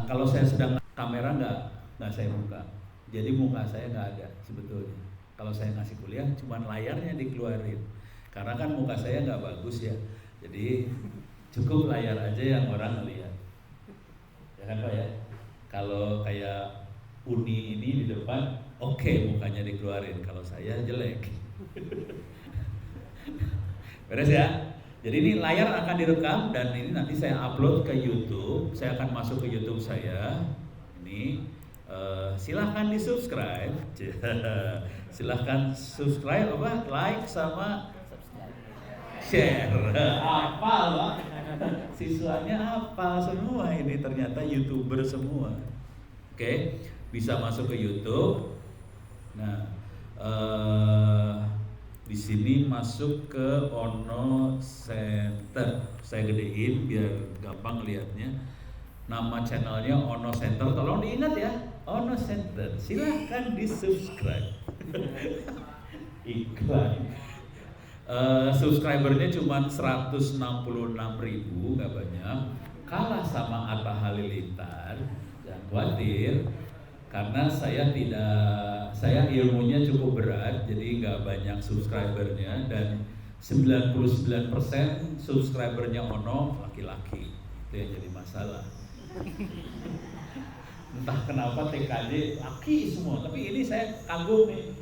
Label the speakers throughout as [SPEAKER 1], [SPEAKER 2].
[SPEAKER 1] kalau saya sedang kamera nggak saya buka. Jadi muka saya nggak ada sebetulnya. Kalau saya ngasih kuliah, cuman layarnya dikeluarin. Karena kan muka saya nggak bagus ya. Jadi cukup layar aja yang orang lihat. Ya kan Pak ya? Kalau kayak Uni ini di depan, oke, mukanya dikeluarin. Kalau saya jelek. Beres ya? Jadi ini layar akan direkam dan ini nanti saya upload ke YouTube. Saya akan masuk ke YouTube saya. Ini silahkan di subscribe. Silahkan subscribe apa? Like sama share. Hafal Pak. Siswanya hafal semua ini, ternyata YouTuber semua. Oke, bisa masuk ke YouTube. Nah, di sini masuk ke Ono Center. Saya gedein biar gampang lihatnya. Nama channelnya Ono Center. Tolong diingat ya, Ono Center. Silahkan di subscribe. Iklan. Subscribernya cuma 166.000, nggak banyak. Kalah sama Atta Halilintar. Jangan khawatir. Karena saya ilmunya cukup berat, jadi nggak banyak subscribernya, dan 99% subscribernya Ono laki-laki. Itu yang jadi masalah. Entah kenapa TKJ laki semua, tapi ini saya kagum nih.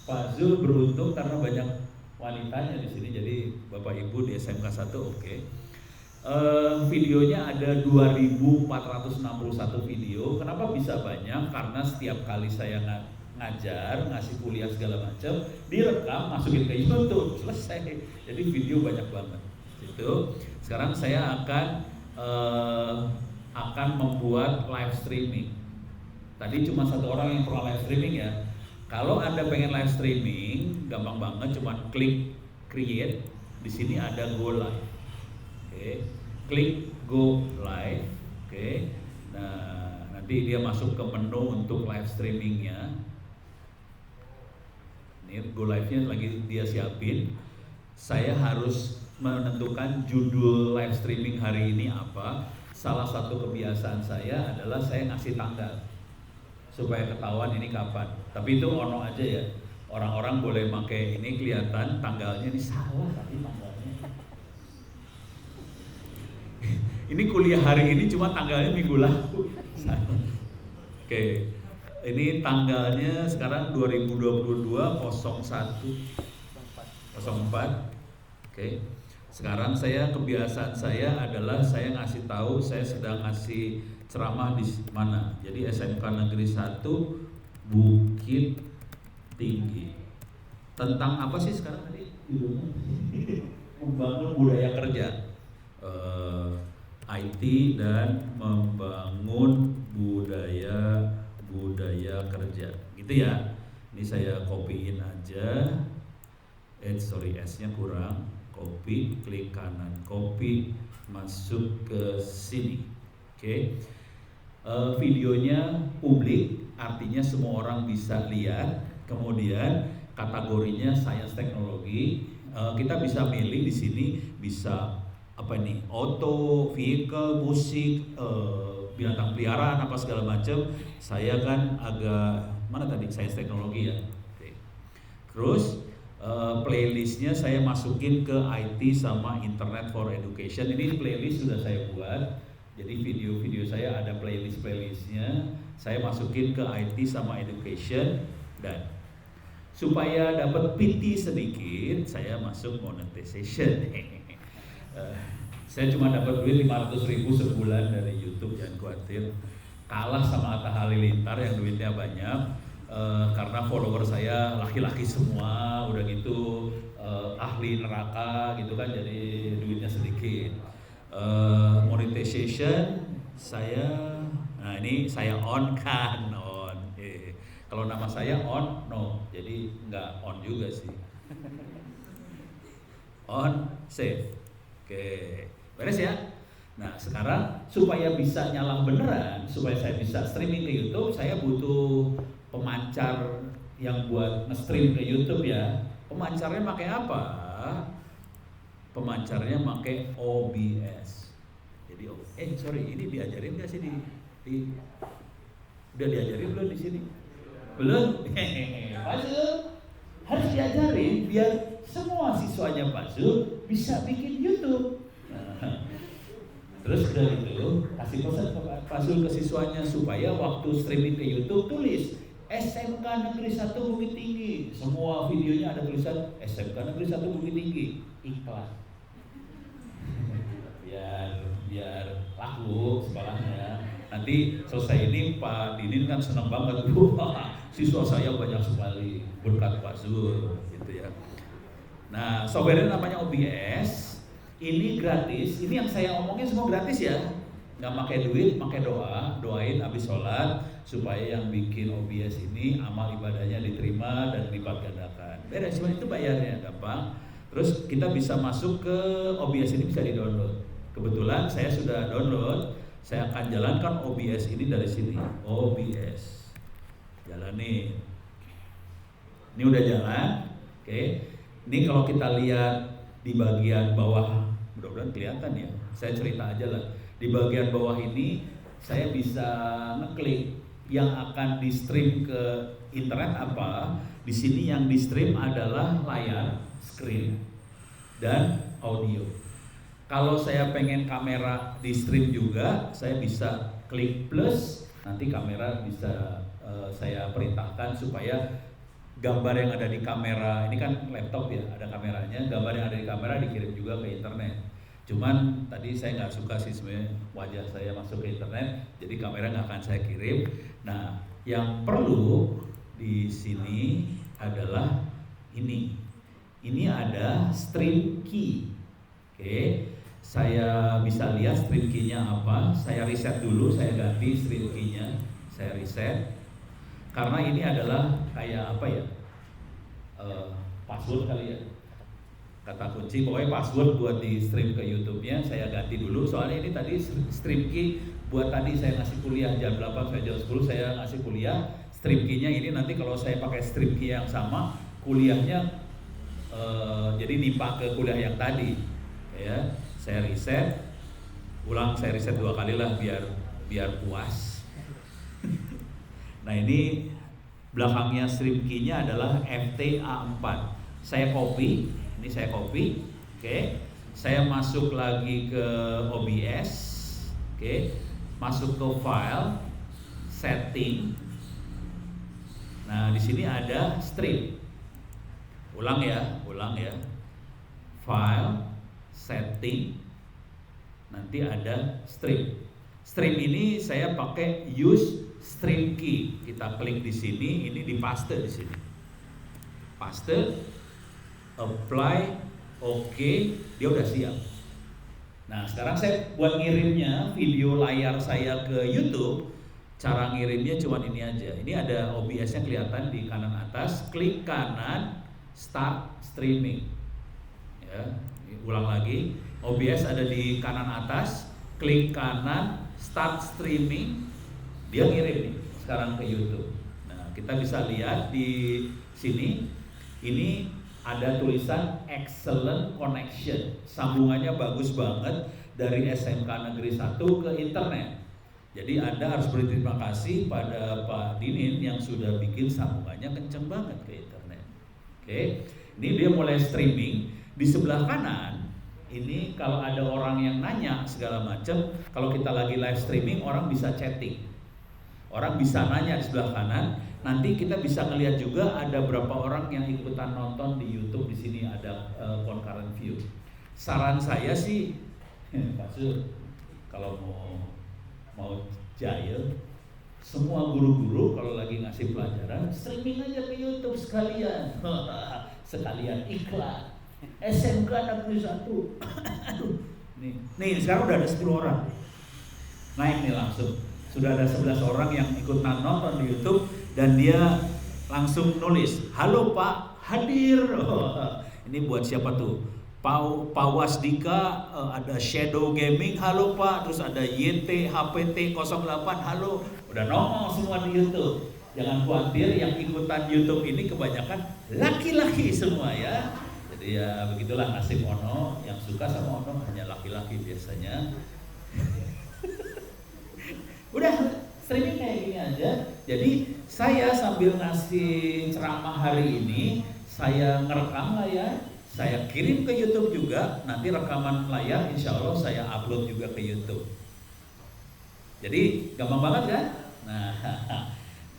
[SPEAKER 1] Pak Zul beruntung karena banyak wanitanya di sini, jadi Bapak Ibu di SMK 1 oke. Videonya ada 2.461 video. Kenapa bisa banyak? Karena setiap kali saya ngajar, ngasih kuliah segala macam, direkam, masukin ke YouTube, selesai. Jadi video banyak banget. Itu. Sekarang saya akan membuat live streaming. Tadi cuma satu orang yang pernah live streaming ya. Kalau Anda pengen live streaming, gampang banget, cuma klik create. Di sini ada go live. Oke, klik go live. Oke, nah nanti dia masuk ke menu untuk live streamingnya. Ini go live-nya lagi dia siapin. Saya harus menentukan judul live streaming hari ini apa. Salah satu kebiasaan saya adalah saya ngasih tanggal supaya ketahuan ini kapan. Tapi itu Ono aja ya. Orang-orang boleh pakai ini, kelihatan tanggalnya ini salah tapi tanggalnya. Ini kuliah hari ini cuma tanggalnya minggu lalu. Oke, ini tanggalnya sekarang 2022 01/04. Oke, sekarang kebiasaan saya adalah saya ngasih tahu saya sedang ngasih ceramah di mana. Jadi SMK Negeri 1 Bukit Tinggi. Tentang apa sih sekarang tadi? Membangun budaya kerja. IT dan membangun budaya kerja, gitu ya. Ini saya copyin aja. S-nya kurang. Copy, klik kanan, copy, masuk ke sini. Oke. Videonya publik, artinya semua orang bisa lihat. Kemudian kategorinya sains teknologi. Kita bisa milih di sini, bisa apa ini, auto, vehicle, musik, binatang peliharaan apa segala macam. Saya kan agak mana tadi, sains teknologi ya. Oke. Terus playlistnya saya masukin ke IT sama Internet for Education. Ini playlist sudah saya buat. Jadi video-video saya ada playlistnya. Saya masukin ke IT sama Education, dan supaya dapat PT sedikit, saya masuk monetization. Saya cuma dapat duit 500.000 sebulan dari YouTube, jangan khawatir. Kalah sama Atta Halilintar yang duitnya banyak, karena follower saya laki-laki semua, udah gitu ahli neraka gitu kan, jadi duitnya sedikit. Monetization nah ini saya on kan, on. Kalau nama saya on, no, jadi nggak on juga sih. On, save. Oke, beres ya. Nah sekarang supaya bisa nyala beneran, supaya saya bisa streaming ke YouTube, saya butuh pemancar yang buat nge-stream ke YouTube ya. Pemancarnya pakai apa? Pemancarnya pakai OBS. Jadi ini diajarin nggak sih di Udah diajarin belum di sini? Belum? Pak Zul harus diajarin biar semua siswanya Pak Zul bisa bikin YouTube. Terus dari itu kasih pesan ke Pak Zul ke siswanya supaya waktu streaming ke YouTube tulis SMK Negeri 1 Bukit Tinggi. Semua videonya ada tulisan SMK Negeri 1 Bukit Tinggi. Ikhlas. Biar laku sekolahnya. Nanti selesai ini Pak Dinin kan senang banget, siswa saya banyak sekali berkat Pak Zul, gitu ya. Nah, software namanya OBS, ini gratis. Ini yang saya omongin semua gratis ya, nggak pakai duit, pakai doa, doain habis sholat supaya yang bikin OBS ini amal ibadahnya diterima dan lipat gandakan. Beres, cuma itu bayarnya gampang. Terus kita bisa masuk ke OBS ini bisa di-download. Kebetulan saya sudah download, saya akan jalankan OBS ini dari sini. OBS, jalanin. Ini udah jalan, oke. Ini kalau kita lihat di bagian bawah, mudah-mudahan kelihatan ya. Saya cerita aja lah. Di bagian bawah ini saya bisa ngeklik yang akan di stream ke internet apa. Di sini yang di stream adalah layar, screen, dan audio. Kalau saya pengen kamera di stream juga, saya bisa klik plus, nanti kamera bisa saya perintahkan supaya gambar yang ada di kamera, ini kan laptop ya, ada kameranya, gambar yang ada di kamera dikirim juga ke internet. Cuman tadi saya nggak suka sih sebenarnya wajah saya masuk ke internet, jadi kamera nggak akan saya kirim. Nah, yang perlu di sini adalah ini ada stream key, oke. Saya bisa lihat stream key-nya apa. Saya reset dulu, saya ganti stream key-nya, saya reset. Karena ini adalah kayak apa ya? Password kali ya. Kata kunci, pokoknya password buat di stream ke YouTube-nya saya ganti dulu. Soalnya ini tadi stream key buat tadi saya ngasih kuliah jam 8 sampai jam 10 saya ngasih kuliah. Stream key-nya ini nanti kalau saya pakai stream key yang sama, kuliahnya jadi nimpa ke kuliah yang tadi. Ya. Saya reset, ulang saya reset 2 kali lah biar puas. Nah ini belakangnya stream key-nya adalah FTA4. Saya copy, ini saya copy, oke. Saya masuk lagi ke OBS, oke. Masuk ke file, setting. Nah di sini ada stream. Ulang ya. File, setting, nanti ada stream. Stream ini saya pakai use stream key. Kita klik di sini, ini dipaste di sini. Paste, apply, oke, dia udah siap. Nah, sekarang saya buat ngirimnya video layar saya ke YouTube. Cara ngirimnya cuma ini aja. Ini ada OBS-nya kelihatan di kanan atas. Klik kanan, start streaming. Ya. Ulang lagi, OBS ada di kanan atas, klik kanan, start streaming, dia ngirim nih sekarang ke YouTube. Nah, kita bisa lihat di sini, ini ada tulisan excellent connection, sambungannya bagus banget dari SMK Negeri 1 ke internet. Jadi Anda harus berterima kasih pada Pak Dinin yang sudah bikin sambungannya kenceng banget ke internet. Oke, ini dia mulai streaming. Di sebelah kanan ini kalau ada orang yang nanya segala macam, kalau kita lagi live streaming orang bisa chatting, orang bisa nanya di sebelah kanan. Nanti kita bisa ngelihat juga ada berapa orang yang ikutan nonton di YouTube. Di sini ada concurrent view. Saran saya sih, Pak Sur, kalau mau jahil, semua guru-guru kalau lagi ngasih pelajaran streaming aja ke YouTube sekalian, sekalian iklan. SMK Negeri 1. Nih sekarang udah ada 10 orang. Naik nih langsung. Sudah ada 11 orang yang ikut nonton di YouTube dan dia langsung nulis, "Halo Pak, hadir." Ini buat siapa tuh? Pak Wasdika, ada Shadow Gaming, halo Pak. Terus ada YT HPT 08, halo. Udah nongol semua di YouTube. Jangan khawatir, yang ikutan YouTube ini kebanyakan laki-laki semua ya. Jadi ya begitulah nasib Ono, yang suka sama Ono hanya laki-laki biasanya. Udah ini aja. Jadi saya sambil ngasih ceramah hari ini, saya ngerekam layar, saya kirim ke YouTube juga. Nanti rekaman layar insya Allah saya upload juga ke YouTube. Jadi gampang banget kan? Nah,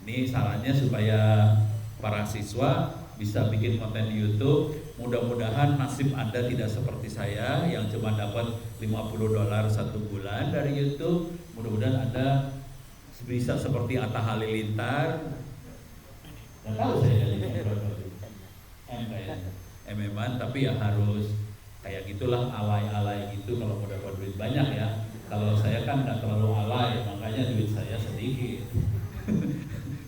[SPEAKER 1] ini sarannya supaya para siswa bisa bikin konten di YouTube. Mudah-mudahan nasib Anda tidak seperti saya yang cuma dapat $50 satu bulan dari YouTube. Mudah-mudahan Anda bisa seperti Atta Halilintar. Nggak tahu saya MM-an, tapi ya harus kayak gitulah, alay-alay gitu kalau mau dapat duit banyak ya. Kalau saya kan nggak terlalu alay, makanya duit saya sedikit.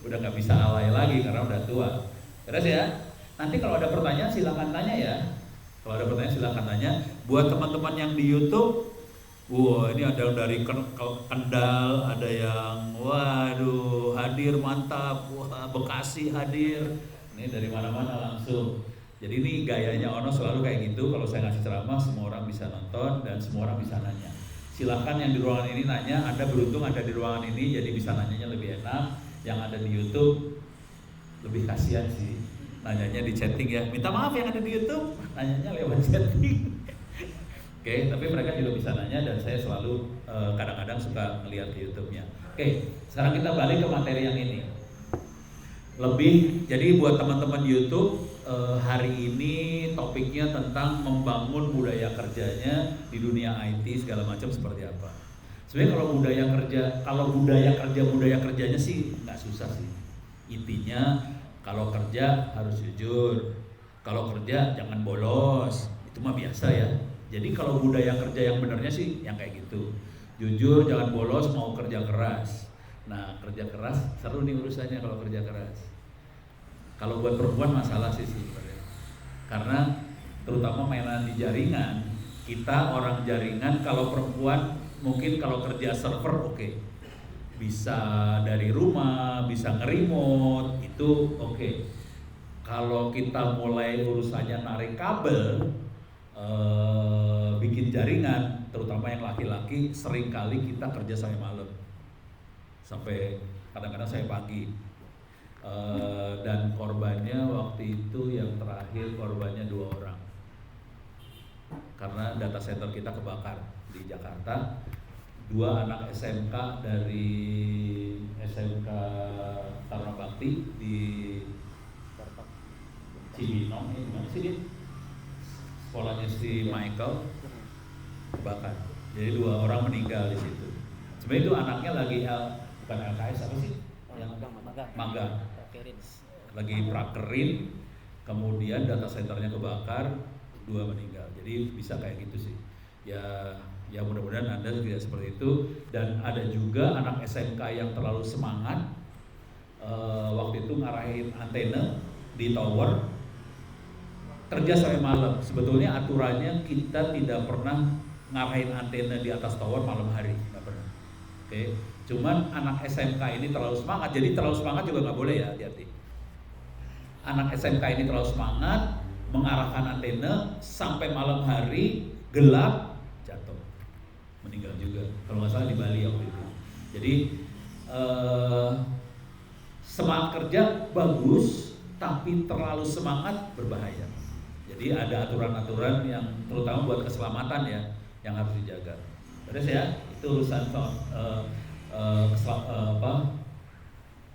[SPEAKER 1] Udah nggak bisa alay lagi karena udah tua. Terus ya, nanti kalau ada pertanyaan silakan tanya ya. Kalau ada pertanyaan silakan tanya. Buat teman-teman yang di YouTube, wah ini ada yang dari Kendal, ada yang waduh hadir mantap, wah Bekasi hadir. Ini dari mana-mana langsung. Jadi ini gayanya Ono selalu kayak gitu. Kalau saya ngasih ceramah, semua orang bisa nonton dan semua orang bisa nanya. Silakan yang di ruangan ini nanya. Anda beruntung ada di ruangan ini, jadi bisa nanyanya lebih enak. Yang ada di YouTube lebih kasihan sih, nanyanya di chatting ya. Minta maaf yang ada di YouTube, nanyanya lewat chatting. Oke, tapi mereka juga bisa nanya dan saya selalu kadang-kadang suka melihat di YouTube-nya. Oke, sekarang kita balik ke materi yang ini. Jadi buat teman-teman YouTube, hari ini topiknya tentang membangun budaya kerjanya di dunia IT segala macam seperti apa. Sebenarnya kalau budaya kerjanya sih nggak susah sih. Intinya kalau kerja harus jujur, kalau kerja jangan bolos, itu mah biasa ya. Jadi kalau budaya kerja yang benernya sih yang kayak gitu, jujur, jangan bolos, mau kerja keras. Nah kerja keras seru nih urusannya kalau kerja keras. Kalau buat perempuan masalah sih sebenarnya, karena terutama mainan di jaringan, kita orang jaringan, kalau perempuan mungkin kalau kerja server oke. Bisa dari rumah, bisa nge-remote, itu oke. Kalau kita mulai urusannya narik kabel, bikin jaringan, terutama yang laki-laki, seringkali kita kerja sampai malam, sampai kadang-kadang saya pagi. Dan korbannya waktu itu yang terakhir korbannya 2 orang, karena data center kita kebakar di Jakarta. 2 anak SMK dari SMK Taruna Bakti di Cibinong, ini gimana sih dia? Sekolahnya si Michael kebakar. Jadi 2 orang meninggal di situ. Sebenarnya itu anaknya lagi bukan LKS apa sih? Yang magang. Lagi prakerin, kemudian data centernya kebakar, 2 meninggal. Jadi bisa kayak gitu sih. Ya mudah-mudahan Anda tidak seperti itu. Dan ada juga anak SMK yang terlalu semangat, waktu itu ngarahin antena di tower, kerja sampai malam. Sebetulnya aturannya kita tidak pernah ngarahin antena di atas tower malam hari, nggak pernah. Oke. Cuman anak SMK ini terlalu semangat, jadi terlalu semangat juga nggak boleh ya, hati-hati. Anak SMK ini terlalu semangat mengarahkan antena sampai malam hari gelap, jatuh, meninggal juga. Kalau nggak salah di Bali waktu itu. Jadi semangat kerja bagus, tapi terlalu semangat berbahaya. Jadi ada aturan-aturan yang terutama buat keselamatan ya, yang harus dijaga. Terus ya, itu urusan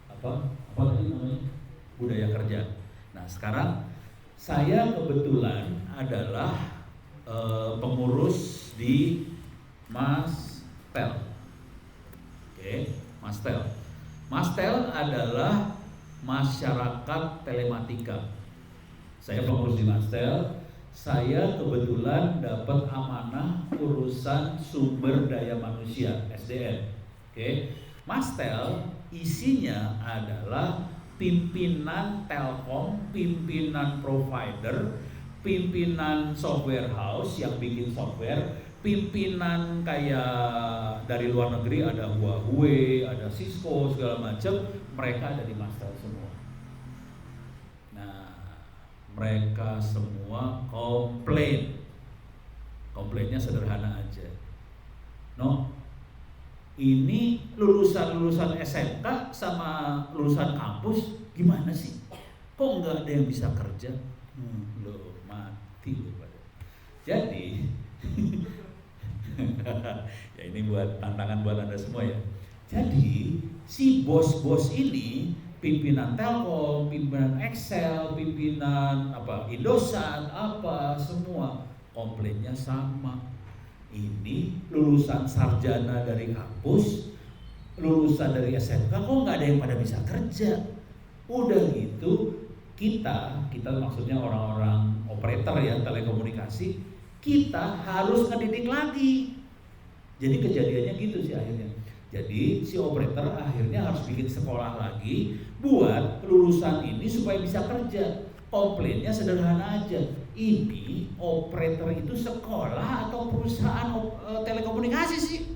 [SPEAKER 1] apa tadi namanya, budaya kerja. Nah sekarang saya kebetulan adalah pengurus di Mastel. Oke, Mastel. Mastel adalah masyarakat telematika. Saya pengurus di Mastel. Saya kebetulan dapat amanah urusan sumber daya manusia (SDM). Oke, Mastel isinya adalah pimpinan telkom, pimpinan provider, pimpinan software house yang bikin software, pimpinan kayak dari luar negeri ada Huawei, ada Cisco segala macam, mereka ada di Mastel semua. Nah, mereka semua komplainnya sederhana aja. No, ini lulusan SMK sama lulusan kampus gimana sih? Kok nggak ada yang bisa kerja? Loh, mati loh pada. Jadi ya ini buat tantangan buat Anda semua ya. Jadi si bos-bos ini, pimpinan Telkom, pimpinan Excel, pimpinan Indosat, semua komplainnya sama. Ini lulusan sarjana dari kampus, lulusan dari SMK, kok nggak ada yang pada bisa kerja? Udah gitu, kita maksudnya orang-orang operator ya telekomunikasi, kita harus ngedidik lagi. Jadi kejadiannya gitu sih akhirnya. Jadi si operator akhirnya harus bikin sekolah lagi buat lulusan ini supaya bisa kerja. Komplainnya sederhana aja. Ini operator itu sekolah atau perusahaan telekomunikasi sih?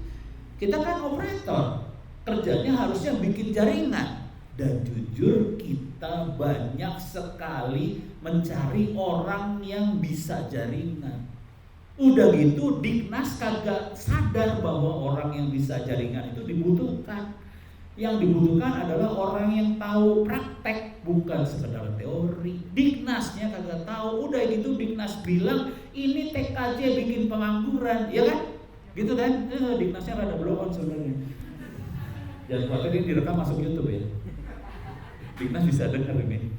[SPEAKER 1] Kita kan operator, kerjanya harusnya bikin jaringan. Dan jujur kita banyak sekali mencari orang yang bisa jaringan. Udah gitu Dignas kagak sadar bahwa orang yang bisa jaringan itu dibutuhkan. Yang dibutuhkan adalah orang yang tahu praktek, bukan sekedar teori. Dignasnya kagak tahu. Udah gitu Dignas bilang ini TKJ bikin pengangguran, ya kan? Gitu kan? Dignasnya rada blow on sebenarnya. Jangan khawatir ini direkam masuk YouTube ya. Dignas bisa dengar ini.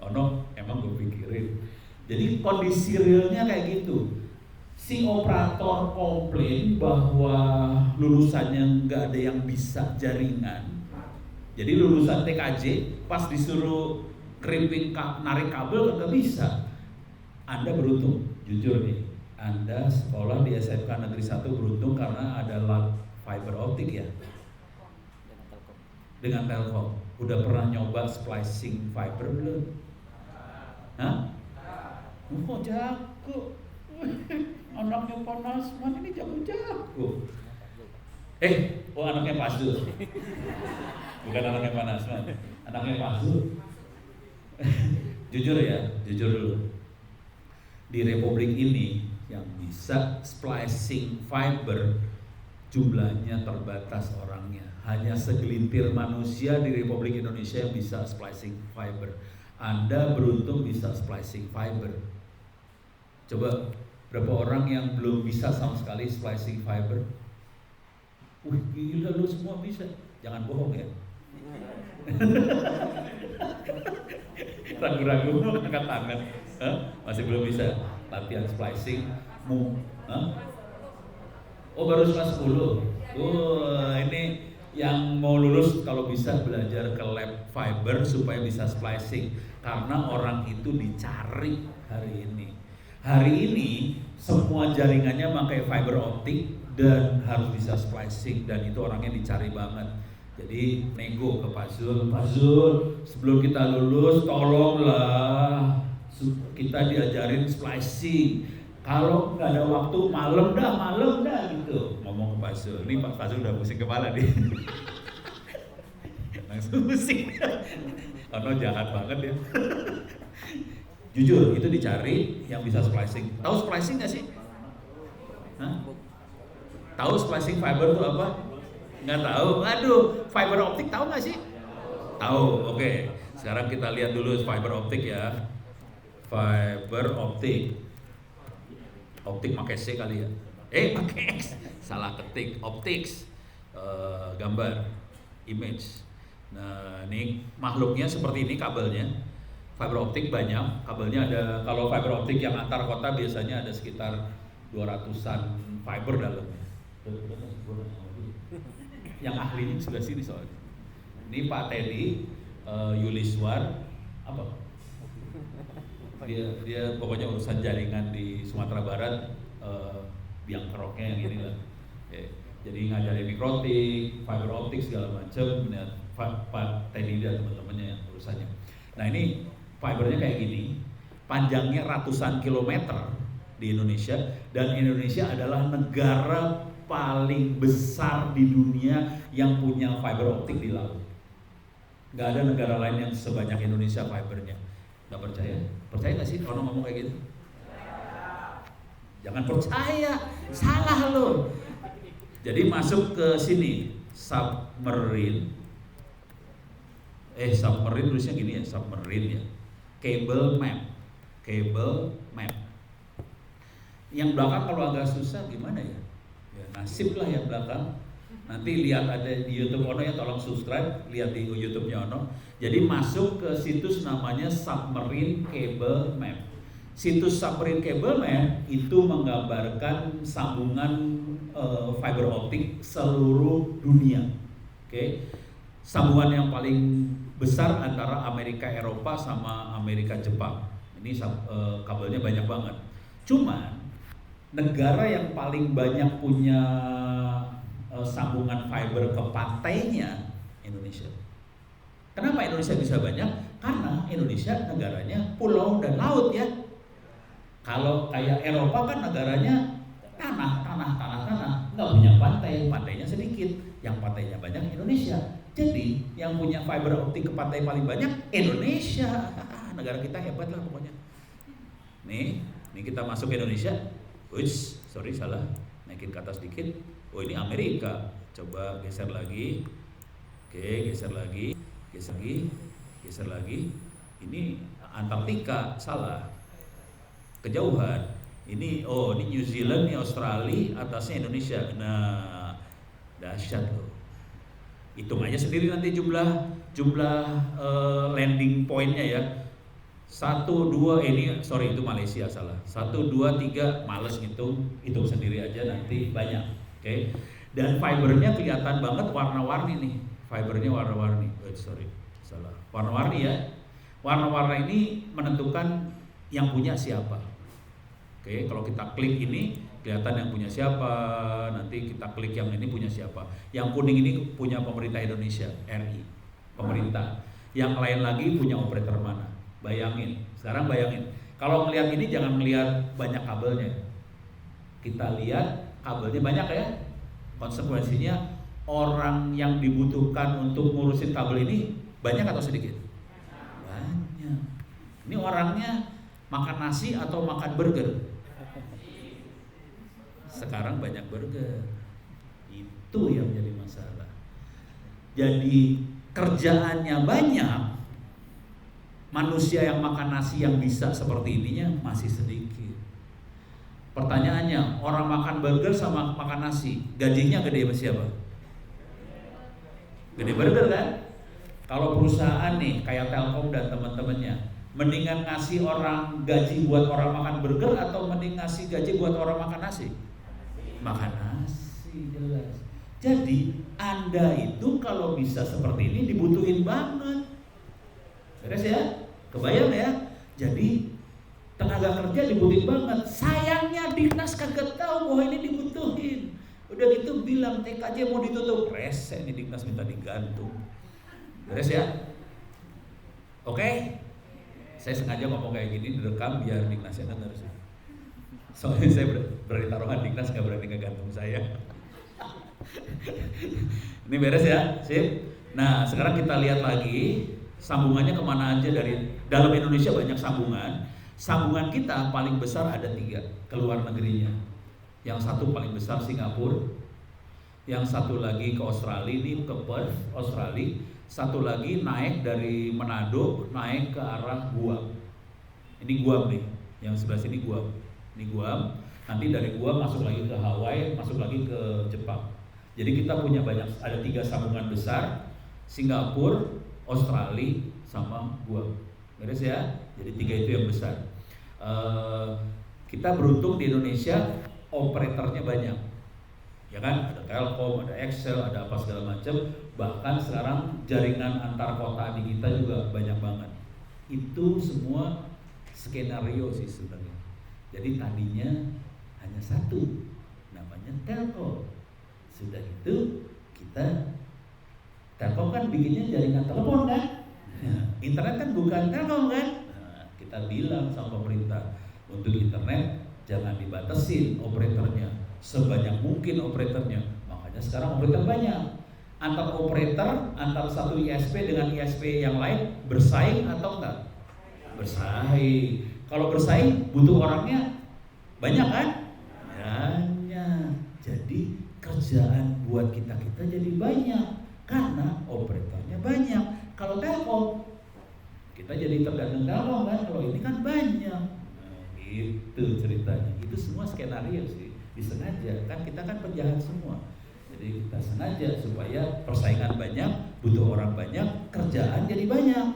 [SPEAKER 1] Oh no, emang gue pikirin. Jadi kondisi realnya kayak gitu. Si operator komplain bahwa lulusannya nggak ada yang bisa jaringan. Jadi lulusan TKJ pas disuruh krimping narik kabel nggak bisa. Anda beruntung, jujur nih. Anda sekolah di SMK Negeri 1 beruntung karena ada fiber optik ya. Dengan Telkom. Udah pernah nyoba splicing fiber belum? Hah? Oh jago. Anaknya panas, mana ini jago-jago. Anaknya Pak Zul. Bukan anaknya panas, anaknya Pak Zul. Jujur dulu. Di Republik ini yang bisa splicing fiber jumlahnya terbatas orangnya. Hanya segelintir manusia di Republik Indonesia yang bisa splicing fiber. Anda beruntung bisa splicing fiber. Coba berapa orang yang belum bisa sama sekali splicing fiber? Gila lu semua bisa. Jangan bohong ya. Ragu-ragu angkat tangan. Masih belum bisa latihan splicing. Baru kelas 10. Ini yang mau lulus kalau bisa belajar ke lab fiber supaya bisa splicing. Karena orang itu dicari hari ini. Hari ini semua jaringannya pakai fiber optik dan harus bisa splicing, dan itu orangnya dicari banget. Jadi nego ke Pak Zul, sebelum kita lulus tolonglah kita diajarin splicing. Kalau nggak ada waktu malam dah gitu. Ngomong ke Pak Zul. Ini Pak Zul udah pusing kepala nih. Langsung pusing. Karena jahat banget ya. Jujur, itu dicari yang bisa splicing. Tahu splicing nggak sih? Tahu splicing fiber itu apa? Nggak tahu. Aduh, fiber optik tahu nggak sih? Tahu. Oke. Sekarang kita lihat dulu fiber optik ya. Fiber optik. Optik pakai C kali ya. Pakai X. Salah ketik. Optics. Gambar. Image. Nah, ini makhluknya seperti ini kabelnya. Fiber optik banyak, kabelnya ada. Kalau fiber optik yang antar kota biasanya ada sekitar 200-an fiber dalamnya. Yang ahlinya sebelah sini soalnya. Ini Pak Teddy Yuliswar dia pokoknya urusan jaringan di Sumatera Barat, biang keroknya yang ini lah. Jadi ngajarin mikrotik, fiber optik segala macam. Pak Teddy dan teman-temannya yang urusannya. Nah ini fibernya kayak gini, panjangnya ratusan kilometer di Indonesia, dan Indonesia adalah negara paling besar di dunia yang punya fiber optik di laut. Gak ada negara lain yang sebanyak Indonesia fibernya. Gak percaya? Percaya gak sih orang ngomong kayak gitu? Jangan percaya, salah loh. Jadi masuk ke sini submarine. Submarine tulisnya gini ya, submarine ya. Cable map. Yang belakang kalau agak susah gimana ya? Ya nasib lah yang belakang. Nanti lihat ada di YouTube Ono ya, tolong subscribe, lihat di YouTube-nya Ono. Jadi masuk ke situs namanya Submarine Cable Map. Situs Submarine Cable Map itu menggambarkan sambungan fiber optik seluruh dunia. Oke. Sambungan yang paling besar antara Amerika Eropa sama Amerika Jepang. Ini kabelnya banyak banget. Cuman negara yang paling banyak punya sambungan fiber ke pantainya Indonesia. Kenapa Indonesia bisa banyak? Karena Indonesia negaranya pulau dan laut ya. Kalau kayak Eropa kan negaranya tanah, nggak punya pantai, pantainya sedikit. Yang pantainya banyak Indonesia. Jadi yang punya fiber optik ke pantai paling banyak Indonesia. Negara kita hebat lah pokoknya. Nih kita masuk ke Indonesia. Uish, sorry salah, naikin ke atas dikit. Oh ini Amerika. Coba geser lagi. Oke, geser lagi. Ini Antartika, salah. Kejauhan. Ini New Zealand, ini Australia, atasnya Indonesia. Nah, dahsyat loh. Hitung aja sendiri nanti jumlah landing pointnya ya. 1, 2 itu Malaysia salah. 1, 2, 3 males hitung sendiri aja nanti banyak. Oke. Dan fibernya kelihatan banget warna-warni nih. Fibernya warna-warni. Salah. Warna-warni ya. Warna-warna ini menentukan yang punya siapa. Oke, kalau kita klik ini kelihatan yang punya siapa, nanti kita klik yang ini punya siapa. Yang kuning ini punya pemerintah Indonesia, RI, pemerintah. Yang lain lagi punya operator mana? Sekarang bayangin. Kalau melihat ini jangan melihat banyak kabelnya. Kita lihat kabelnya banyak ya. Konsekuensinya orang yang dibutuhkan untuk ngurusin kabel ini banyak atau sedikit? Banyak. Ini orangnya makan nasi atau makan burger? Sekarang banyak burger. Itu yang jadi masalah. Jadi kerjaannya banyak, manusia yang makan nasi yang bisa seperti ininya masih sedikit. Pertanyaannya, orang makan burger sama makan nasi, gajinya gede sama siapa? Gede burger kan? Kalau perusahaan nih kayak Telkom dan teman-temannya, mendingan ngasih orang gaji buat orang makan burger atau mending ngasih gaji buat orang makan nasi? Makan nasi, jelas. Jadi Anda itu kalau bisa seperti ini dibutuhin banget. Beres ya? Kebayang ya? Jadi tenaga kerja dibutuhin banget. Sayangnya dinas kagak tahu bahwa ini dibutuhin. Udah gitu bilang TKJ mau ditutup, rese nih dinas minta digantung. Beres ya? Oke? Saya sengaja ngomong kayak gini direkam biar dinasnya denger sih. Soalnya saya berani taruhan dinas gak berani ngegantung saya. Ini beres ya? Sip? Nah sekarang kita lihat lagi sambungannya kemana aja. Dari dalam Indonesia banyak sambungan. Sambungan kita paling besar ada 3 keluar negerinya. Yang satu paling besar Singapura, yang satu lagi ke Australia, ini ke Perth, Australia. Satu lagi naik dari Manado naik ke arah Guam. Ini Guam nih, yang sebelah sini Guam. Ini Guam. Nanti dari Guam masuk lagi ke Hawaii, masuk lagi ke Jepang. Jadi kita punya banyak, ada 3 sambungan besar: Singapura, Australia, sama Guam. Beres ya? Jadi 3 itu yang besar. Kita beruntung di Indonesia operatornya banyak, ya kan? Ada Telkom, ada Excel, ada apa segala macam. Bahkan sekarang jaringan antar kota di kita juga banyak banget. Itu semua skenario sih sebenarnya. Jadi tadinya hanya satu, namanya Telkom. Sudah itu kita Telkom kan bikinnya jaringan telepon kan? Internet kan bukan Telkom kan? Nah, kita bilang sama pemerintah untuk internet jangan dibatasin operatornya, sebanyak mungkin operatornya. Makanya sekarang operator banyak. Antar operator, antar satu ISP dengan ISP yang lain bersaing atau enggak? Bersaing. Kalau bersaing butuh orangnya banyak kan? Banyak. Jadi kerjaan buat kita jadi banyak karena operatornya banyak. Kalau Telkom kita jadi tergantung Telkom kan, kalau ini kan banyak. Nah, itu ceritanya. Itu semua skenario sih, disengaja kan, kita kan penjahat semua. Jadi kita sengaja supaya persaingan banyak, butuh orang banyak, kerjaan jadi banyak.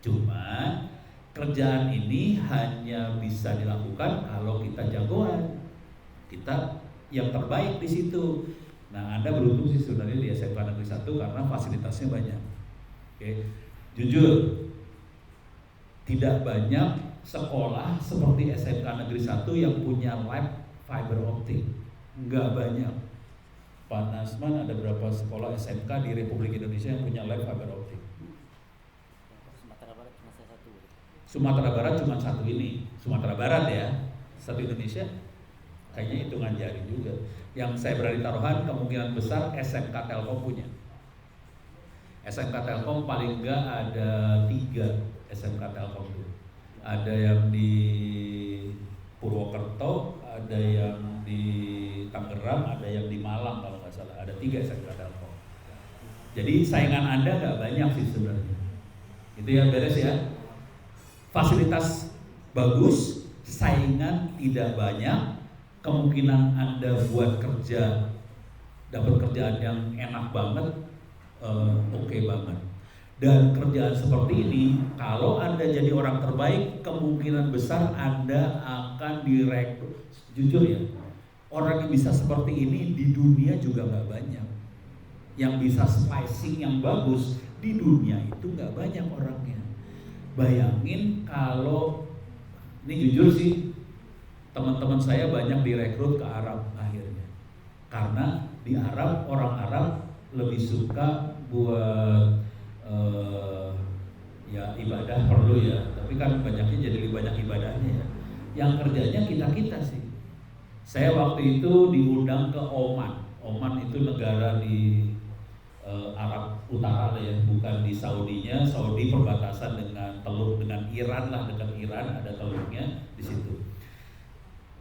[SPEAKER 1] Cuma kerjaan ini hanya bisa dilakukan kalau kita jagoan, kita yang terbaik di situ. Nah, Anda beruntung sih sebenarnya di SMK Negeri 1 karena fasilitasnya banyak. Oke, jujur, tidak banyak sekolah seperti SMK Negeri 1 yang punya lab fiber optik. Enggak banyak. Pak Nasman, ada berapa sekolah SMK di Republik Indonesia yang punya lab fiber optik?
[SPEAKER 2] Sumatera Barat cuma satu.
[SPEAKER 1] Sumatera Barat cuma satu ini. Sumatera Barat ya, satu Indonesia. Kayaknya hitungan jari juga. Yang saya berani taruhan kemungkinan besar SMK Telkom punya. SMK Telkom paling enggak ada 3 SMK Telkom itu. Ada yang di Purwokerto, ada yang di Tangerang, ada yang di Malang kalau nggak salah. Ada 3 SMK Telkom. Jadi saingan Anda nggak banyak sih sebenarnya. Itu ya, beres ya. Fasilitas bagus, saingan tidak banyak. Kemungkinan Anda buat kerja, dapat kerjaan yang enak banget, oke banget. Dan kerjaan seperti ini, kalau Anda jadi orang terbaik, kemungkinan besar Anda akan direkrut. Jujur ya, orang yang bisa seperti ini di dunia juga nggak banyak. Yang bisa splicing yang bagus di dunia itu nggak banyak orangnya. Bayangin kalau, ini jujur sih, teman-teman saya banyak direkrut ke Arab akhirnya. Karena di Arab, orang Arab lebih suka buat ya ibadah perlu ya, tapi kan banyaknya jadi lebih banyak ibadahnya ya. Yang kerjanya kita sih. Saya waktu itu diundang ke Oman. Oman itu negara di Arab Utara lah ya, bukan di Saudinya. Saudi perbatasan dengan Iran lah, dekat Iran, ada telurnya di situ.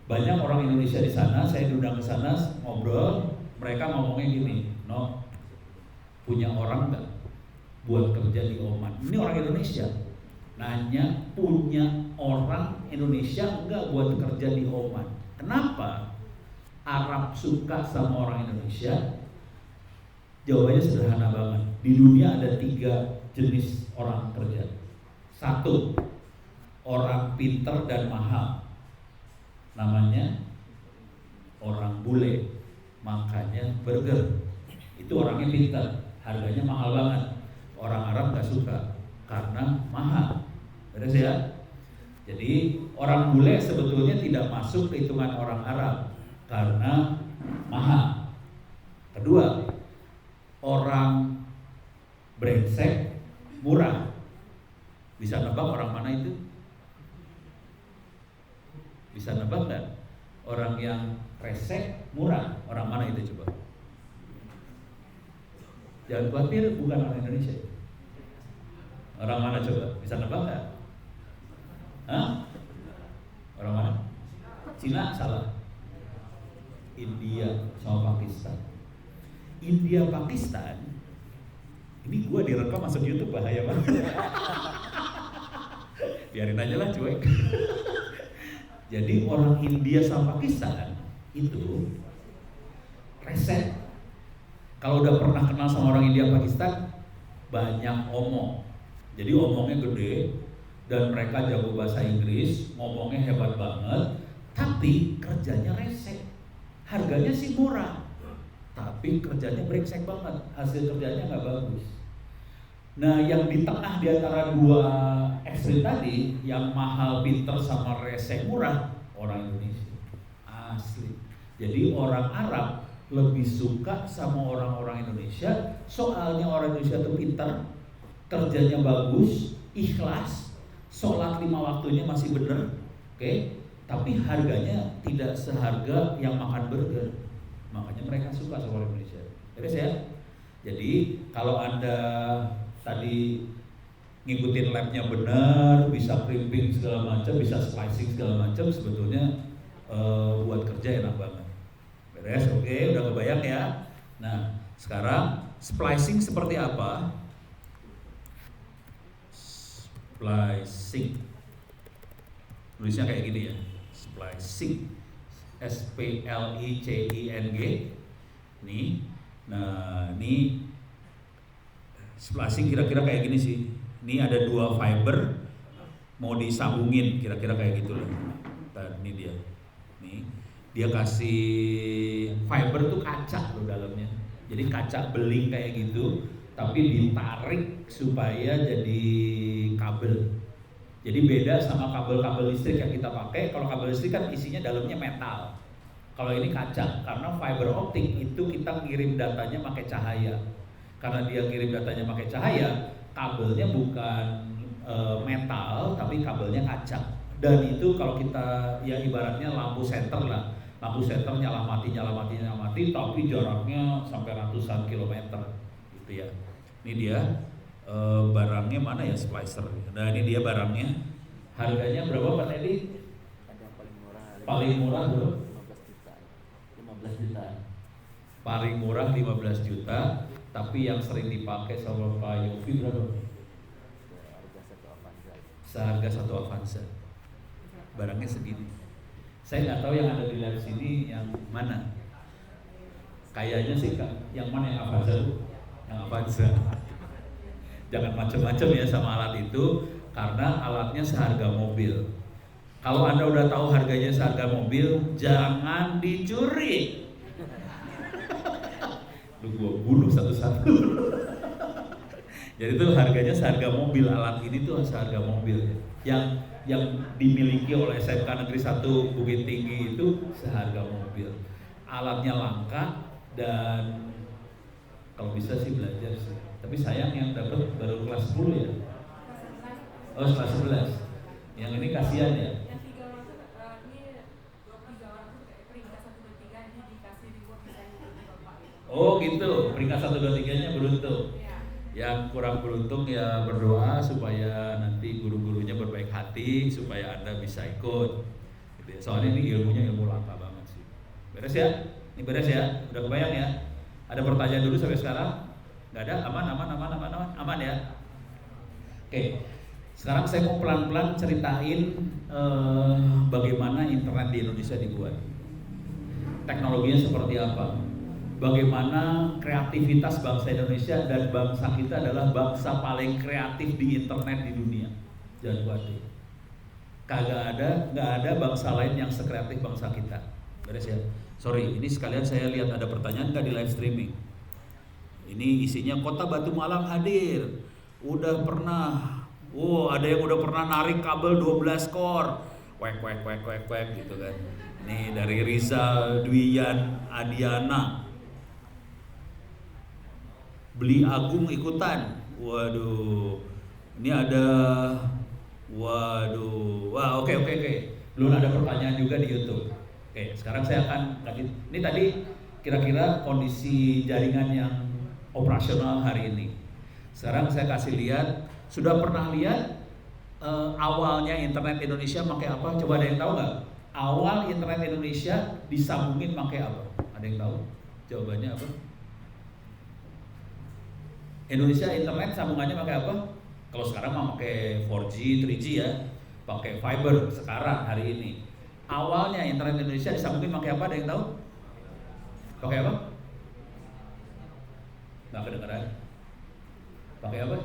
[SPEAKER 1] Banyak orang Indonesia di sana, saya diundang ke sana ngobrol, mereka ngomongnya gini, "No, punya orang nggak buat kerja di Oman?" Ini orang Indonesia nanya, punya orang Indonesia nggak buat kerja di Oman? Kenapa Arab suka sama orang Indonesia? Jawabannya sederhana banget. Di dunia ada 3 jenis orang kerja. 1, orang pinter dan mahal, namanya orang bule, makanya burger. Itu orangnya pintar, harganya mahal banget. Orang Arab nggak suka karena mahal. Beres ya? Jadi orang bule sebetulnya tidak masuk ke hitungan orang Arab karena mahal. Kedua, orang brengsek murah. Bisa nebak orang mana itu? Bisa nebak nggak? Orang yang resek murah, orang mana itu coba? Jangan khawatir, bukan orang Indonesia. Orang mana coba? Bisa nebak nggak? Hah? Orang mana? Cina salah. India sama Pakistan. India Pakistan. Ini gua direkam masuk YouTube, bahaya banget. Biarin aja lah, cuek. Jadi orang India sama Pakistan itu resek. Kalau udah pernah kenal sama orang India Pakistan, banyak omong. Jadi omongnya gede dan mereka jago bahasa Inggris, ngomongnya hebat banget, tapi kerjanya resek. Harganya sih murah, tapi kerjanya brengsek banget, hasil kerjanya nggak bagus. Nah, yang di tengah di antara 2 ekstrim tadi, yang mahal pinter sama resek murah, orang Indonesia asli. Jadi orang Arab lebih suka sama orang-orang Indonesia, soalnya orang Indonesia itu pinter, kerjanya bagus, ikhlas, sholat 5 waktunya masih bener, oke? Tapi harganya tidak seharga yang makan burger. Makanya mereka suka sama orang Indonesia. Beres ya? Jadi kalau Anda tadi ngikutin labnya benar, bisa crimping segala macam, bisa splicing segala macam, sebetulnya buat kerja enak banget. Beres, oke, udah kebayang ya. Nah, sekarang splicing seperti apa? Splicing. Tulisnya kayak gini ya. Splicing. SPLICING. Nih. Nah, ini splicing kira-kira kayak gini sih. Ini ada 2 fiber mau disambungin, kira-kira kayak gitu loh. Nah, ini dia. Nih, dia kasih fiber tuh kaca loh dalamnya. Jadi kaca beling kayak gitu, tapi ditarik supaya jadi kabel. Jadi beda sama kabel-kabel listrik yang kita pakai. Kalau kabel listrik kan isinya dalamnya metal. Kalau ini kaca, karena fiber optik itu kita ngirim datanya pakai cahaya. Karena dia ngirim datanya pakai cahaya, kabelnya bukan metal, tapi kabelnya kaca. Dan itu kalau kita ya ibaratnya lampu senter lah. Lampu senter nyala mati, tapi jaraknya sampai ratusan kilometer, gitu ya. Ini dia barangnya mana ya, splicer. Nah ini dia barangnya. Harganya berapa Pak Teddy?
[SPEAKER 2] Ada yang paling murah.
[SPEAKER 1] Paling murah bro?
[SPEAKER 2] 15 juta.
[SPEAKER 1] Paling murah 15 juta, tapi yang sering dipakai sama Pak Yofi berapa?
[SPEAKER 2] Harga 1 Avanza.
[SPEAKER 1] Seharga 1 Avanza. Barangnya segini. Saya nggak tahu yang ada di live sini yang mana. Kayaknya sih yang mana yang Avanza tuh? Yang Avanza. Jangan macam-macam ya sama alat itu, karena alatnya seharga mobil. Kalau Anda udah tahu harganya seharga mobil, jangan dicuri. Lu gua bunuh satu-satu. Jadi itu harganya seharga mobil, alat ini tuh seharga mobil. Yang dimiliki oleh SMK Negeri 1 Bukit Tinggi itu seharga mobil. Alatnya langka dan kalau bisa sih belajar sih. Tapi sayang yang dapat baru kelas 10 ya. Oh, kelas 11. Yang ini kasihan ya.
[SPEAKER 3] Yang 3 orang tuh ini 3 orang tuh peringkat 1 2 3 ini dikasih reward desain Bapak gitu.
[SPEAKER 1] Oh gitu, peringkat 1 2 3-nya beruntung.
[SPEAKER 3] Iya.
[SPEAKER 1] Yang kurang beruntung ya berdoa supaya nanti guru-gurunya berbaik hati supaya Anda bisa ikut. Gitu ya. Soalnya ini ilmunya ilmu langka banget sih. Beres ya? Ini beres ya? Udah kebayang ya? Ada pertanyaan dulu sampai sekarang? Nggak ada? Aman ya? Oke. Sekarang saya mau pelan-pelan ceritain bagaimana internet di Indonesia dibuat. Teknologinya seperti apa? Bagaimana kreativitas bangsa Indonesia, dan bangsa kita adalah bangsa paling kreatif di internet di dunia. Jangan khawatir. Nggak ada bangsa lain yang sekreatif bangsa kita. Beres ya? Sorry, ini sekalian saya lihat ada pertanyaan nggak di live streaming. Ini isinya Kota Batu Malang hadir. Udah pernah. Ada yang udah pernah narik kabel 12 core. Wek gitu kan. Nih dari Rizal Dwiyan Adiana. Beli Agung ikutan. Waduh. Ini ada wah oke. Belum ada pertanyaan juga di YouTube. Oke, sekarang saya akan lanjut. Ini tadi kira-kira kondisi jaringan yang operasional hari ini. Sekarang saya kasih lihat. Sudah pernah lihat awalnya internet Indonesia pakai apa? Coba ada yang tahu nggak? Awal internet Indonesia disambungin pakai apa? Ada yang tahu? Jawabannya apa? Indonesia internet sambungannya pakai apa? Kalau sekarang mah pakai 4G, 3G ya, pakai fiber sekarang hari ini. Awalnya internet Indonesia disambungin pakai apa? Ada yang tahu? Pakai apa? Nggak kedengeran? Pakai apa?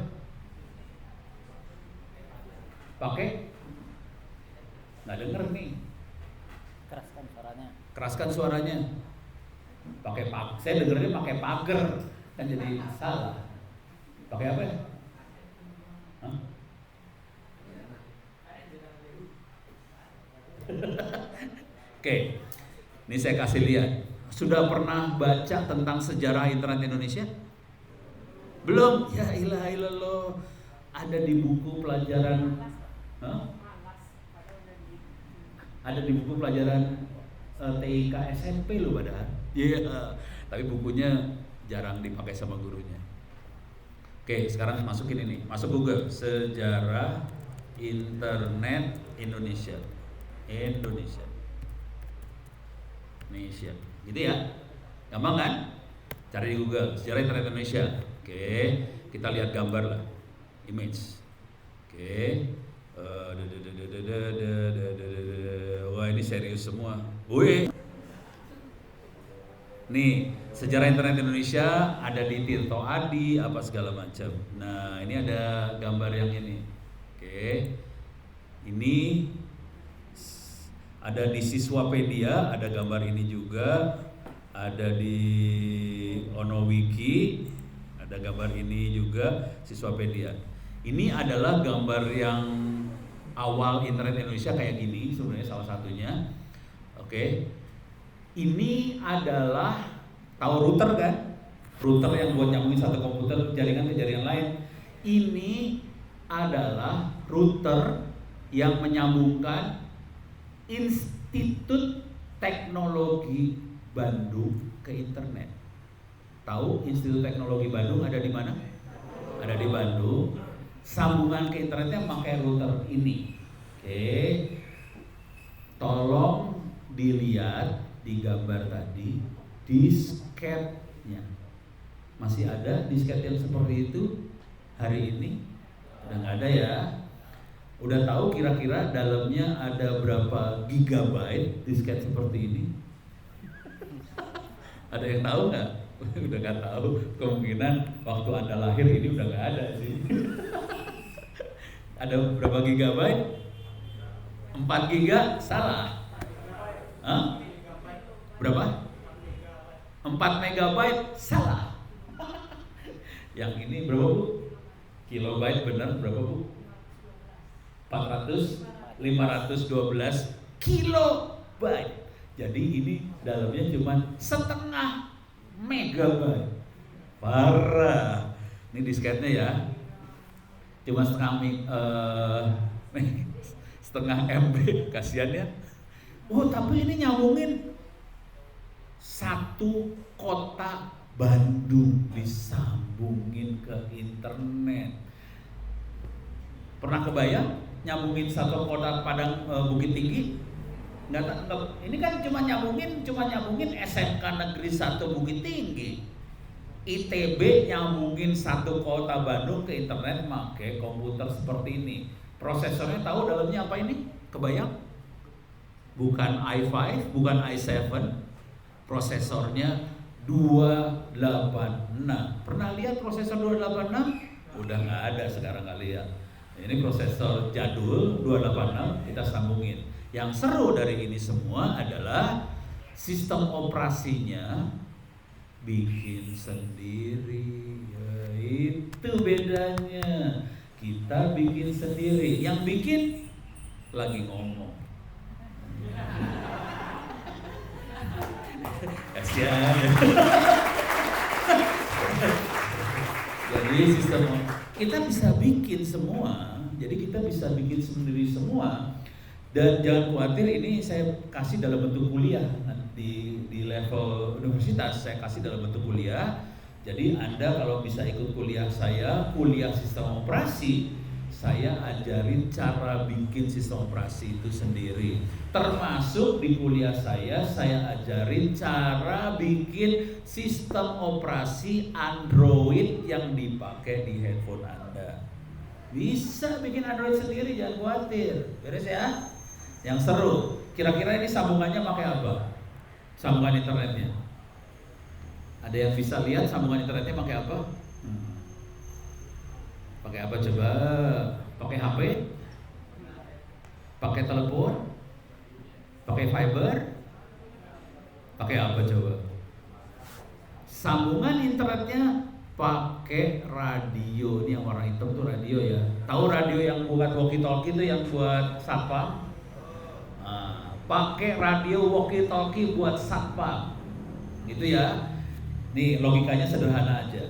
[SPEAKER 1] Pakai? Nggak denger nih. Keraskan suaranya. Saya dengernya pakai pagar, kan jadi salah. Pakai apa ya? Hah? Oke, ini saya kasih lihat. Sudah pernah baca tentang sejarah internet Indonesia? Belum? Ya ilah, ada di buku pelajaran. Ada di buku pelajaran TIK SMP loh padahal. Iya, tapi bukunya jarang dipakai sama gurunya. Oke, sekarang masukin ini. Masuk Google, sejarah internet Indonesia. Gitu ya. Gampang kan? Cari di Google, sejarah internet Indonesia. Oke, kita lihat gambar lah. Image. Oke. Wah, ini serius semua. Wih. Nih, sejarah internet Indonesia ada di Tirto Adi, apa segala macam. Nah, ini ada gambar yang ini. Oke. Ini ada di Siswapedia, ada gambar ini juga. Ada di Onowiki, ada gambar ini juga, Siswapedia. Ini adalah gambar yang awal internet Indonesia kayak gini, sebenarnya salah satunya. Oke. Ini adalah, tahu router kan? Router yang buat nyambungin satu komputer jaringan ke jaringan lain. Ini adalah router yang menyambungkan Institut Teknologi Bandung ke internet. Tahu Institut Teknologi Bandung ada di mana? Ada di Bandung. Sambungan ke internetnya pakai router ini. Oke. Tolong dilihat di gambar tadi disketnya. Masih ada disket yang seperti itu hari ini? Udah nggak ada ya. Udah tahu kira-kira dalamnya ada berapa gigabyte disket seperti ini? Ada yang tahu nggak? Udah nggak tahu. Kemungkinan waktu Anda lahir ini udah nggak ada sih. Ada berapa gigabyte? 4 giga? Salah. Hah? Berapa? 4 megabyte? Salah. Yang ini berapa Bu? Kilobyte benar berapa Bu? 512 kilobyte. Jadi ini dalamnya cuma setengah megabyte. Parah. Ini disketnya ya. Cuma setengah MB. Kasihan ya. Oh, tapi ini nyambungin satu kota Bandung, disambungin ke internet. Pernah kebayang nyambungin satu kota Padang Bukit Tinggi? Nggak, ini kan cuma nyambungin SMK Negeri 1 Bukit Tinggi. ITB nyambungin satu kota Bandung ke internet pakai komputer seperti ini. Prosesornya tahu dalamnya apa ini? Kebayang? Bukan i5, bukan i7. Prosesornya 286. Pernah lihat prosesor 286? Udah nggak ada sekarang kali ya. Ini prosesor jadul 286 kita sambungin. Yang seru dari ini semua adalah sistem operasinya bikin sendiri. Ya, itu bedanya. Kita bikin sendiri. Yang bikin lagi ngomong. Kasihan. Jadi sistem kita bisa bikin semua. Jadi kita bisa bikin sendiri semua. Dan jangan khawatir, ini saya kasih dalam bentuk kuliah di level universitas, saya kasih dalam bentuk kuliah. Jadi Anda kalau bisa ikut kuliah saya, kuliah sistem operasi, saya ajarin cara bikin sistem operasi itu sendiri. Termasuk di kuliah saya ajarin cara bikin sistem operasi Android yang dipakai di handphone Anda. Bisa bikin Android sendiri, jangan khawatir. Beres ya? Yang seru, kira-kira ini sambungannya pakai apa? Sambungan internetnya. Ada yang bisa lihat sambungan internetnya pakai apa? Pakai apa coba? Pakai HP? Pakai telepon? Pakai fiber? Pakai apa coba? Sambungan internetnya pakai radio. Ini yang warna hitam tuh radio ya. Tahu radio yang buat walkie-talkie itu yang buat satpam? Pakai radio walkie-talkie buat satpam, gitu ya. Nih logikanya sederhana aja.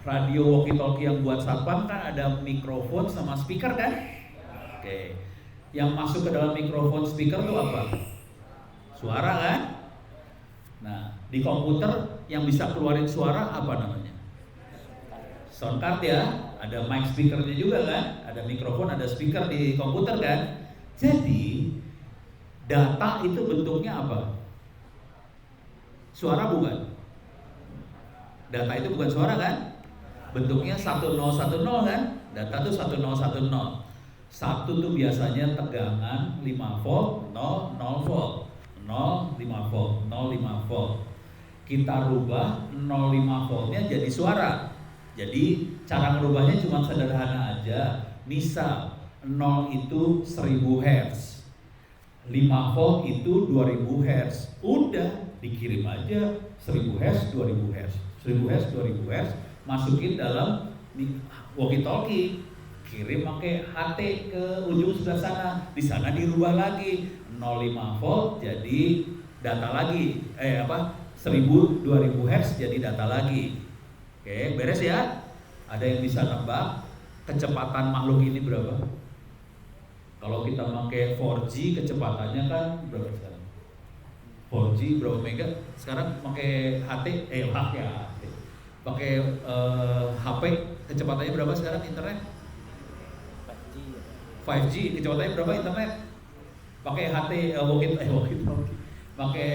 [SPEAKER 1] Radio walkie-talkie yang buat satpam kan ada mikrofon sama speaker kan? Oke. Yang masuk ke dalam mikrofon speaker itu apa? Suara kan? Nah, di komputer yang bisa keluarin suara apa namanya? Sound card ya. Ada mic speakernya juga kan? Ada mikrofon, ada speaker di komputer kan? Jadi data itu bentuknya apa? Suara bukan? Data itu bukan suara kan? Bentuknya 1010 kan? Data tuh 1010. Satu tuh biasanya tegangan 5 volt, 0 volt, 5 volt, 5 volt. Kita rubah 0,5 voltnya jadi suara. Jadi cara merubahnya cuma sederhana aja. Misal 0 itu 1000 Hz, 5 volt itu 2000 Hz. Udah dikirim aja 1000 Hz, 2000 Hz, 1000 Hz, 2000 Hz, masukin dalam walkie-talkie, kirim pakai HT ke ujung sebelah sana. Di sana dirubah lagi 0,5 volt jadi data lagi. 1000, 2000 Hz jadi data lagi. Oke, beres ya? Ada yang bisa nebak kecepatan makhluk ini berapa? Kalau kita pakai 4G kecepatannya kan berapa sekarang? 4G berapa mega? Sekarang pakai pakai HP kecepatannya berapa sekarang internet? 5G kecepatannya berapa internet? Pakai walkie-talkie. Pakai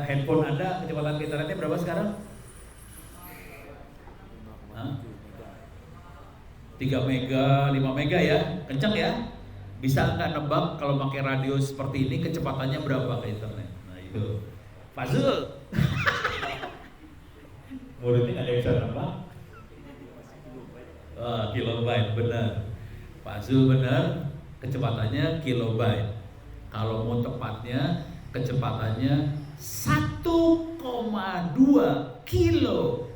[SPEAKER 1] handphone Anda kecepatan internetnya berapa sekarang? 3 mega, 5 mega ya, kencang ya. Bisa nggak nebak kalau pakai radio seperti ini kecepatannya berapa ke internet? Nah itu, Fazul. Muridnya ada yang bisa nebak? Kilobyte, benar. Fazul benar, kecepatannya kilobyte. Kalau mau tepatnya, kecepatannya 1,2 kilo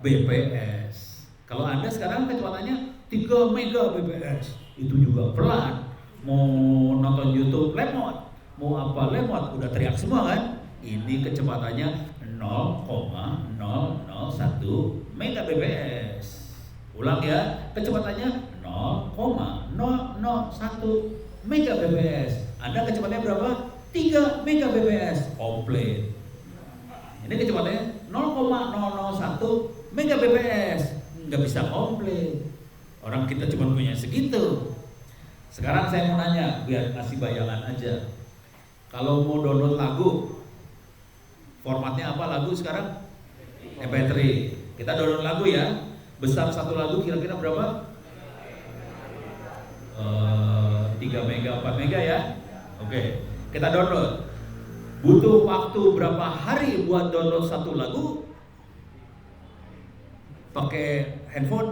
[SPEAKER 1] bps. Kalau Anda sekarang kecepatannya 3 Mbps, itu juga pelan. Mau nonton YouTube lemot, mau apa lemot, udah teriak semua kan? Ini kecepatannya 0,001 Mbps. Ulang ya, kecepatannya 0,001 Mbps. Anda kecepatannya berapa? 3 Mbps. Komplit. Ini kecepatannya 0,001 Mbps. Nggak bisa komplit. Orang kita cuma punya segitu. Sekarang saya mau nanya, biar kasih bayangan aja. Kalau mau download lagu, formatnya apa lagu sekarang? MP3. Kita download lagu ya. Besar satu lagu kira-kira berapa? 3 mega, 4 mega ya. Oke, kita download. Butuh waktu berapa hari buat download satu lagu? Pakai handphone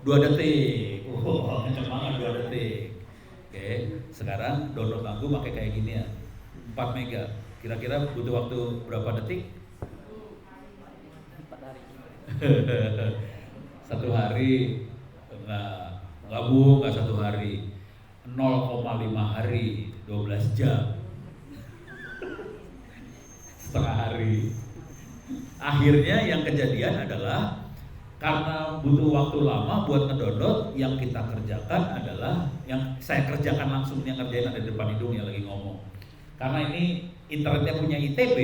[SPEAKER 1] 2 detik. Kenceng banget 2 detik. Oke, sekarang download lagu pakai kayak gini ya. 4 mega. Kira-kira butuh waktu berapa detik? 1 hari. Enggak Bu, enggak 1 hari. 0,5 hari, 12 jam. Setengah hari. Akhirnya yang kejadian adalah karena butuh waktu lama buat ngedownload, yang kita kerjakan adalah yang saya kerjakan langsung, yang ngerjain ada di depan hidung yang lagi ngomong. Karena ini internetnya punya ITB,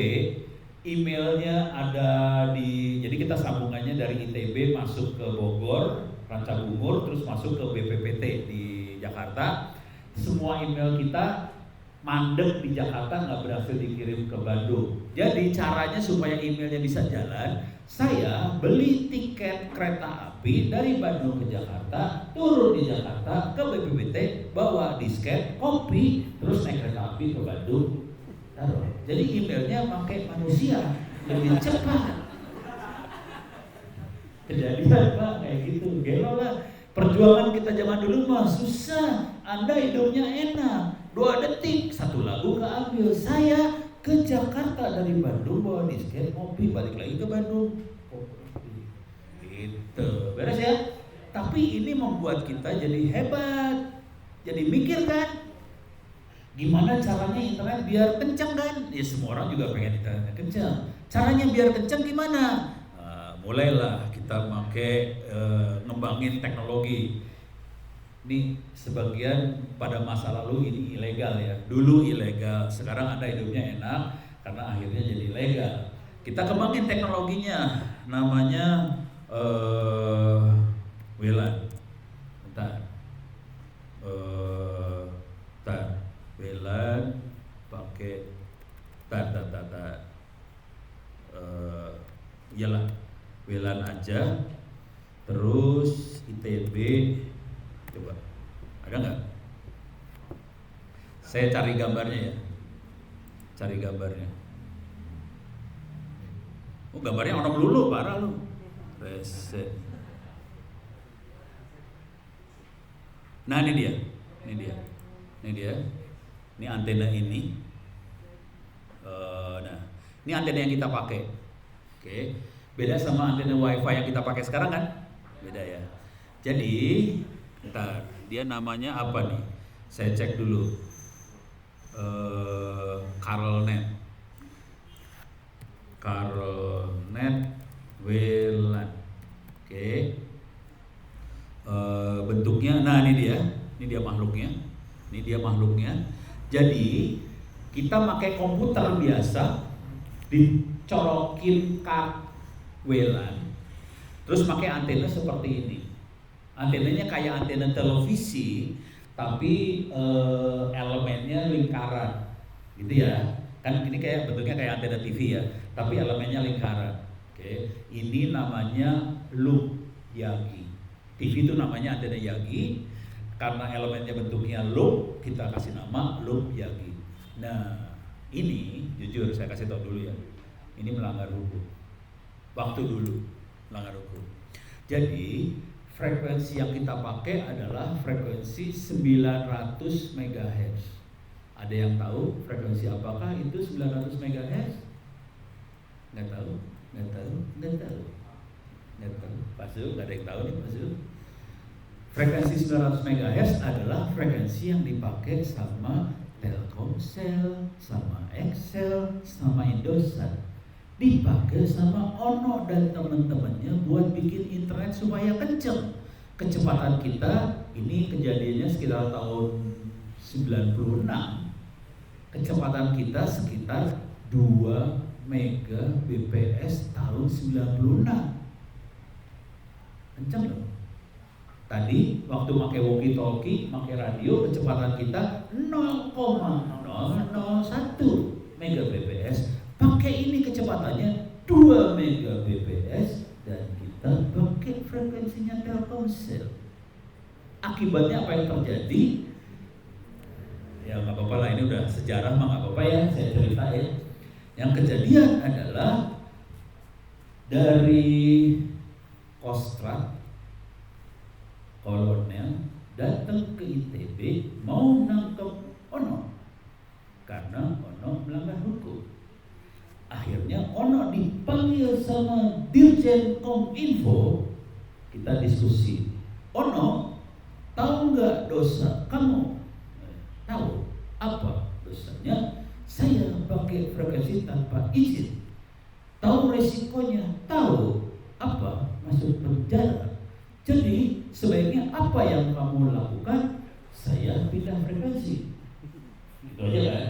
[SPEAKER 1] emailnya ada jadi kita sambungannya dari ITB masuk ke Bogor, Rancabungur, terus masuk ke BPPT di Jakarta. Semua email kita mandek di Jakarta, nggak berhasil dikirim ke Bandung. Jadi caranya supaya emailnya bisa jalan, saya beli tiket kereta api dari Bandung ke Jakarta, turun di Jakarta ke BPPT, bawa disket, kopi, terus naik kereta api ke Bandung, taruh. Jadi emailnya pakai manusia, lebih cepat. Kejadian Pak kayak gitu, gelo lah. Perjuangan kita zaman dulu mah susah, Anda hidupnya enak. 2 detik, 1 lagu keambil. Saya ke Jakarta dari Bandung bawa disket, kopi, balik lagi ke Bandung, kopi. Gitu, beres ya? Tapi ini membuat kita jadi hebat. Jadi mikir kan? Gimana caranya internet biar kencang kan? Ya semua orang juga pengen internetnya kencang. Caranya biar kencang gimana? Mulailah kita pakai ngembangin teknologi. Ini sebagian pada masa lalu ini ilegal ya. Dulu ilegal, sekarang Anda hidupnya enak karena akhirnya jadi legal. Kita kembangin teknologinya, namanya WLAN. WLAN pakai Saya cari gambarnya ya. Cari gambarnya. Oh, gambarnya ono melulu, parah lu. Reset. Nah, ini dia. Ini antena ini. Nah, ini antena yang kita pakai. Oke. Beda sama antena WiFi yang kita pakai sekarang kan? Beda ya. Jadi, ntar dia namanya apa nih? Saya cek dulu. Carlnet WLAN. Oke. Bentuknya, nah ini dia makhluknya. Jadi kita pakai komputer biasa, dicolokin kart WLAN, terus pakai antena seperti ini. Antenanya kayak antena televisi, tapi elemennya lingkaran, gitu ya. Kan ini kayak bentuknya kayak antena TV ya, tapi elemennya lingkaran. Oke, ini namanya loop Yagi. TV itu namanya antena Yagi, karena elemennya bentuknya loop, kita kasih nama loop Yagi. Nah, ini jujur saya kasih tahu dulu ya, ini melanggar hukum. Waktu dulu melanggar hukum. Jadi frekuensi yang kita pakai adalah frekuensi 900 MHz. Ada yang tahu frekuensi apakah itu 900 MHz? Nggak tahu. Pak Zul, nggak ada yang tahu nih Pak Zul. Frekuensi 900 MHz adalah frekuensi yang dipakai sama Telkomsel, sama Excel, sama Indosat. Dipakai sama Ono dan teman-temannya buat bikin internet supaya kenceng. Kecepatan kita ini kejadiannya sekitar tahun 96. Kecepatan kita sekitar 2 Mbps tahun 96. Kenceng dong. Tadi waktu pakai walkie-talkie, pakai radio, kecepatan kita 0,001 Mbps. Pakai ini kecepatannya 2 Mbps dan kita pakai frekuensinya Telkomsel. Akibatnya apa yang terjadi? Ya nggak apa-apa lah, ini udah sejarah mah nggak apa-apa ya, saya ceritain. Yang kejadian adalah dari Kostrad kolonel datang ke ITB mau nangkep Ono karena Ono melanggar hukum. Akhirnya Ono dipanggil sama Dirjen Kominfo, kita diskusi. Ono, tahu nggak dosa kamu? Tahu apa dosanya? Saya pakai frekuensi tanpa izin. Tahu resikonya? Tahu. Apa? Masuk penjara. Jadi sebaiknya apa yang kamu lakukan? Saya pindah frekuensi. Gitu aja kan?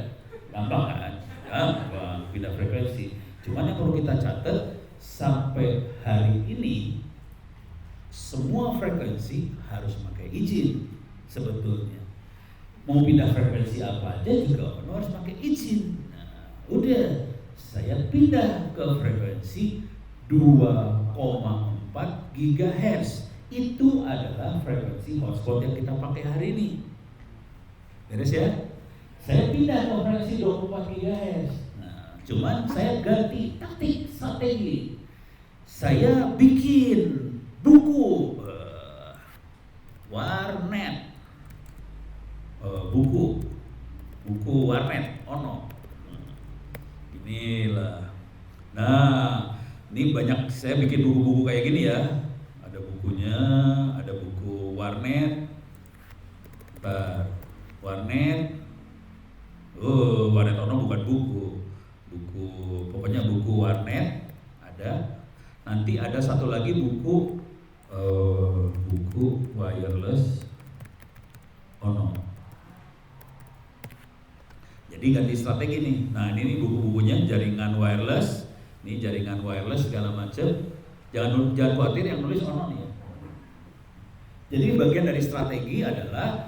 [SPEAKER 1] Gampang kan? Gampang, pindah frekuensi. Cuman yang perlu kita catat, sampai hari ini semua frekuensi harus pakai izin sebetulnya. Mau pindah frekuensi apa aja juga harus pakai izin. Nah, udah saya pindah ke frekuensi 2,4 GHz. Itu adalah frekuensi hotspot yang kita pakai hari ini. Beres ya? Saya pindah ke frekuensi 24 GHz. Nah, cuman saya ganti taktik, strategi. Saya bikin buku warnet. Buku warnet Ono. Inilah. Nah, ini banyak saya bikin buku-buku kayak gini ya. Ada bukunya, ada buku warnet. Warnet. Warnet Ono bukan buku. Pokoknya buku warnet ada. Nanti ada satu lagi buku wireless Ono. Jadi ganti strategi nih. Nah, ini buku-bukunya jaringan wireless. Ini jaringan wireless segala macam. Jangan khawatir yang nulis Ono nih ya. Jadi bagian dari strategi adalah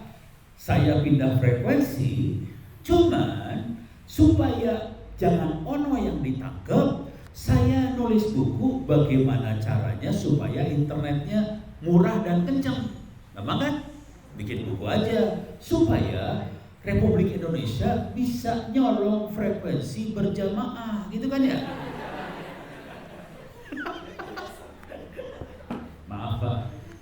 [SPEAKER 1] saya pindah frekuensi, cuman supaya jangan Ono yang ditangkap, saya nulis buku bagaimana caranya supaya internetnya murah dan kencang. Gampang kan? Bikin buku aja supaya Republik Indonesia bisa nyolong frekuensi berjamaah, gitu kan ya? Maaf Pak,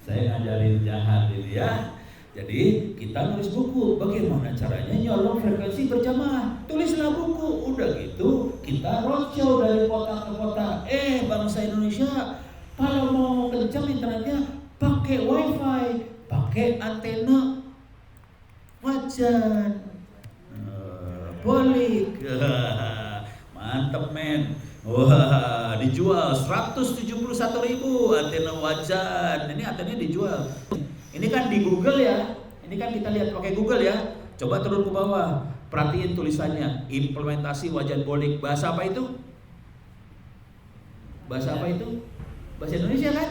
[SPEAKER 1] saya ngajarin jahat ini ya. Jadi kita nulis buku, bagaimana caranya nyolong frekuensi berjamaah. Tulislah buku, udah gitu kita roadshow dari kota ke kota. Bangsa Indonesia, kalau mau kencang internetnya pakai wifi, pakai antena wajan. Bolik. Mantep men. Wah, dijual 171.000 antena wajan. Ini antenanya dijual. Ini kan di Google ya. Ini kan kita lihat pakai Google ya. Coba turun ke bawah. Perhatiin tulisannya. Implementasi wajan bolik. Bahasa apa itu? Bahasa apa itu? Bahasa Indonesia kan?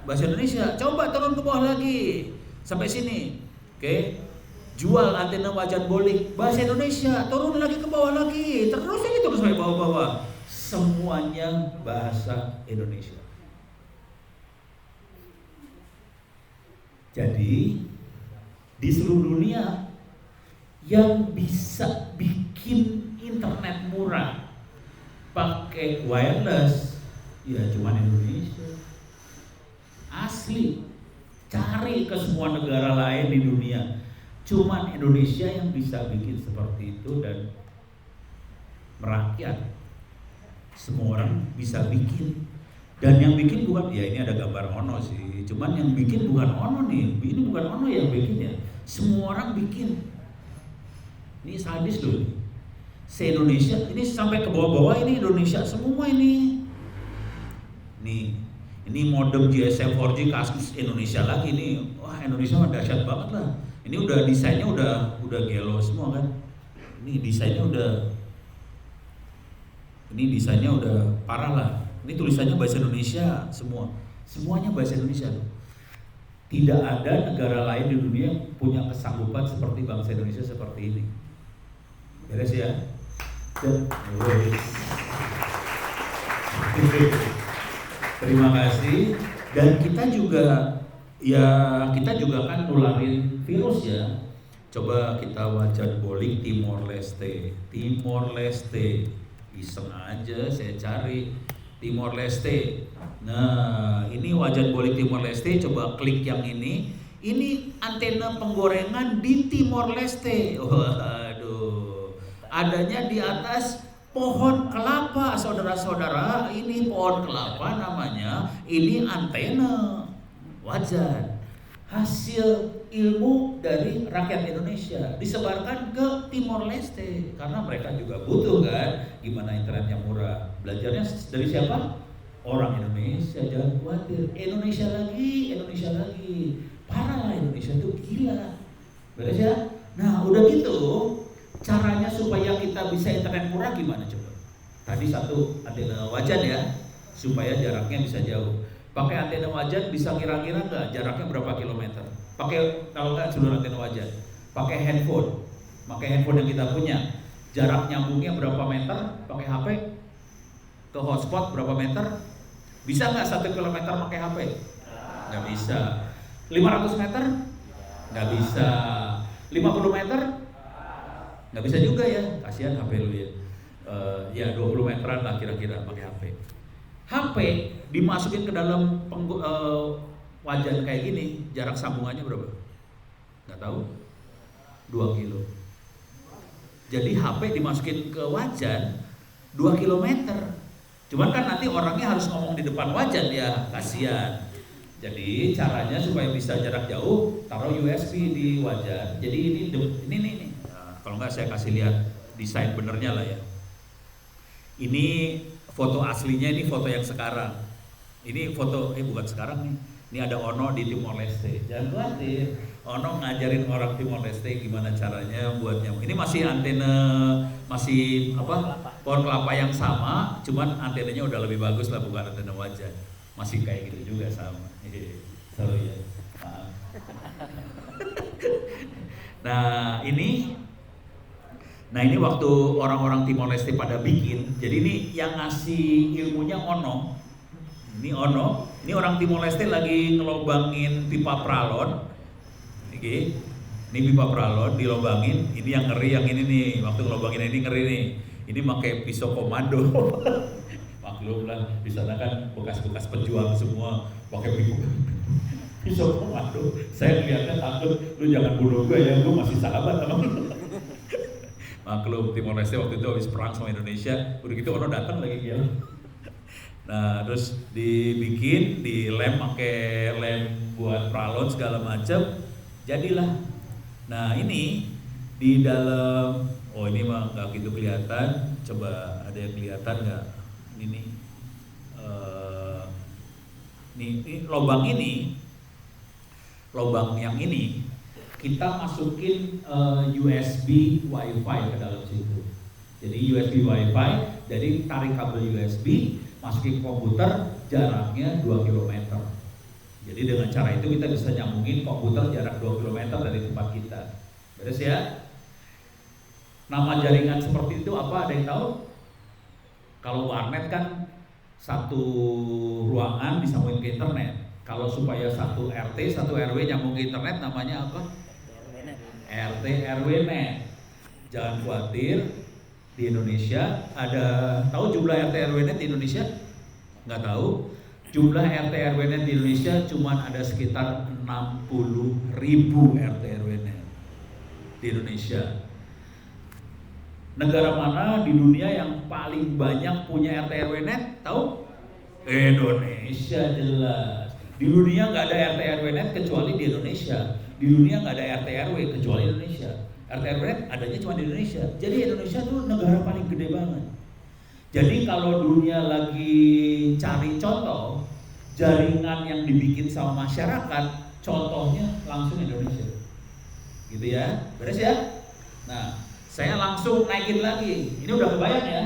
[SPEAKER 1] Bahasa Indonesia. Coba turun ke bawah lagi. Sampai sini. Oke. Jual antena wajan bolik. Bahasa Indonesia. Turun lagi ke bawah lagi. Terus ini terus sampai bawah-bawah. Semuanya bahasa Indonesia. Jadi di seluruh dunia yang bisa bikin internet murah pakai wireless ya cuman Indonesia. Asli. Cari ke semua negara lain di dunia, cuman Indonesia yang bisa bikin seperti itu dan merakyat. Semua orang bisa bikin, dan yang bikin bukan, ya ini ada gambar Ono sih, cuman yang bikin bukan Ono nih, ini bukan Ono yang bikin ya, semua orang bikin. Ini sadis loh, se-Indonesia, ini sampai ke bawah-bawah ini Indonesia semua ini. Nih, ini modem GSM 4G kasus Indonesia lagi nih, wah Indonesia mah dahsyat banget lah. Ini udah desainnya udah gelo semua kan, ini desainnya udah parah lah. Ini tulisannya bahasa Indonesia semua. Semuanya bahasa Indonesia. Tidak ada negara lain di dunia yang punya kesanggupan seperti bangsa Indonesia seperti ini. Beres ya? Terima kasih. Dan kita juga kan nularin virus ya. Coba kita wajan bolik Timor Leste. Iseng aja saya cari Timor Leste. Nah, ini wajan bolik Timor Leste, coba klik yang ini. Ini antena penggorengan di Timor Leste. Waduh. Adanya di atas pohon kelapa, saudara-saudara. Ini pohon kelapa namanya. Ini antena wajan. Hasil ilmu dari rakyat Indonesia disebarkan ke Timor Leste karena mereka juga butuh kan gimana internet yang murah. Belajarnya dari siapa? Orang Indonesia. Jangan khawatir, Indonesia lagi. Parah lah, Indonesia tuh gila. Beres ya? Nah udah gitu, caranya supaya kita bisa internet murah gimana coba? Tadi satu antena wajan ya, supaya jaraknya bisa jauh. Pakai antena wajan bisa kira-kira nggak jaraknya berapa kilometer? Pakai, kalau nggak seluruh antena wajan. Pakai handphone yang kita punya, jarak nyambungnya berapa meter? Pakai HP ke hotspot berapa meter? Bisa nggak 1 kilometer pakai HP? Nggak bisa. 500 meter? Nggak bisa. 50 meter? Nggak bisa juga ya. Kasihan HP lu ya. Ya 20 meteran lah kira-kira pakai HP. HP dimasukin ke dalam wajan kayak gini, jarak sambungannya berapa? Nggak tahu? 2 kilo. Jadi HP dimasukin ke wajan 2 kilometer. Cuman kan nanti orangnya harus ngomong di depan wajan ya, kasihan. Jadi caranya supaya bisa jarak jauh, taruh USB di wajan. Jadi ini. Nah, kalau nggak saya kasih lihat desain benernya lah ya. Ini foto aslinya, ini foto yang sekarang. Ini foto, bukan sekarang nih. Ini ada Ono di Timor Leste. Jangan khawatir, Ono ngajarin orang Timor Leste gimana caranya buat nyambung. Ini masih antena, masih pohon kelapa yang sama, cuman antenanya udah lebih bagus lah, bukan antena wajan. Masih kayak gitu juga sama. Seru ya. Maaf. Nah ini waktu orang-orang Timor Leste pada bikin, jadi ini yang ngasih ilmunya Ono. Ini Ono, ini orang Timor Leste lagi ngelobangin pipa pralon. Oke. Ini pipa pralon dilobangin, ini yang ngeri yang ini nih. Waktu ngelobangin ini ngeri nih. Ini pakai pisau komando. Maklum lah, di sana kan bekas-bekas pejuang semua pakai pisau komando. Saya lihatnya takut, lu jangan bunuh gue ya, gue masih sahabat sama lu. Maklum, Timor Leste waktu itu habis perang sama Indonesia, udah gitu orang datang lagi dia. Nah, terus dibikin, dilem pakai lem buat pralon segala macam, jadilah. Nah, ini di dalam, oh ini mah nggak gitu kelihatan, coba ada yang kelihatan nggak? Ini lubang ini, lubang yang ini kita masukin USB WiFi ke dalam situ. Jadi USB WiFi, jadi tarik kabel USB, masukin komputer, jaraknya 2 km. Jadi dengan cara itu kita bisa nyambungin komputer jarak 2 km dari tempat kita. Beres ya? Nama jaringan seperti itu apa? Ada yang tahu? Kalau warnet kan satu ruangan disambungin ke internet. Kalau supaya satu RT, satu RW nyambung ke internet namanya apa? RT RW net. Jangan khawatir, di Indonesia ada, tahu jumlah RT RW net di Indonesia? Nggak tahu. Jumlah RT RW net di Indonesia cuma ada sekitar 60.000 RT RW net di Indonesia. Negara mana di dunia yang paling banyak punya RT RW net? Tahu? Indonesia jelas. Di dunia nggak ada RT RW net kecuali di Indonesia. Di dunia nggak ada RT RW kecuali Indonesia. RT RW net adanya cuma di Indonesia. Jadi Indonesia tuh negara paling gede banget. Jadi kalau dunia lagi cari contoh jaringan yang dibikin sama masyarakat, contohnya langsung Indonesia. Gitu ya, beres ya? Nah, saya langsung naikin lagi. Ini udah kebayang ya?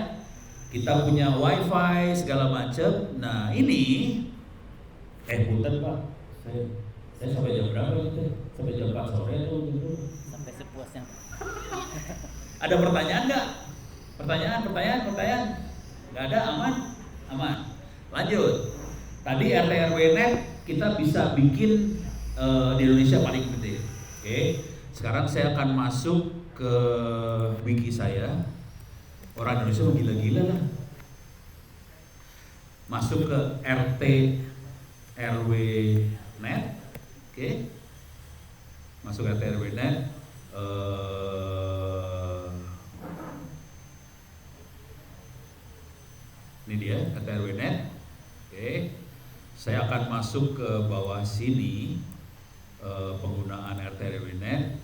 [SPEAKER 1] Kita punya WiFi segala macam. Nah ini, punten Pak, saya sampai jam berapa gitu? Sampai jam 4 sore tuh gitu.
[SPEAKER 2] Sampai sepuasnya.
[SPEAKER 1] Ada pertanyaan nggak? Pertanyaan? Nggak ada, aman. Lanjut. Tadi RT RW net kita bisa bikin di Indonesia paling gede. Oke. Sekarang saya akan masuk ke wiki saya. Orang Indonesia mah gila-gila lah. Masuk ke RT RW net. Oke. Masuk RT RW net. Ini dia RT RW net. Oke. Saya akan masuk ke bawah sini penggunaan RT RW net.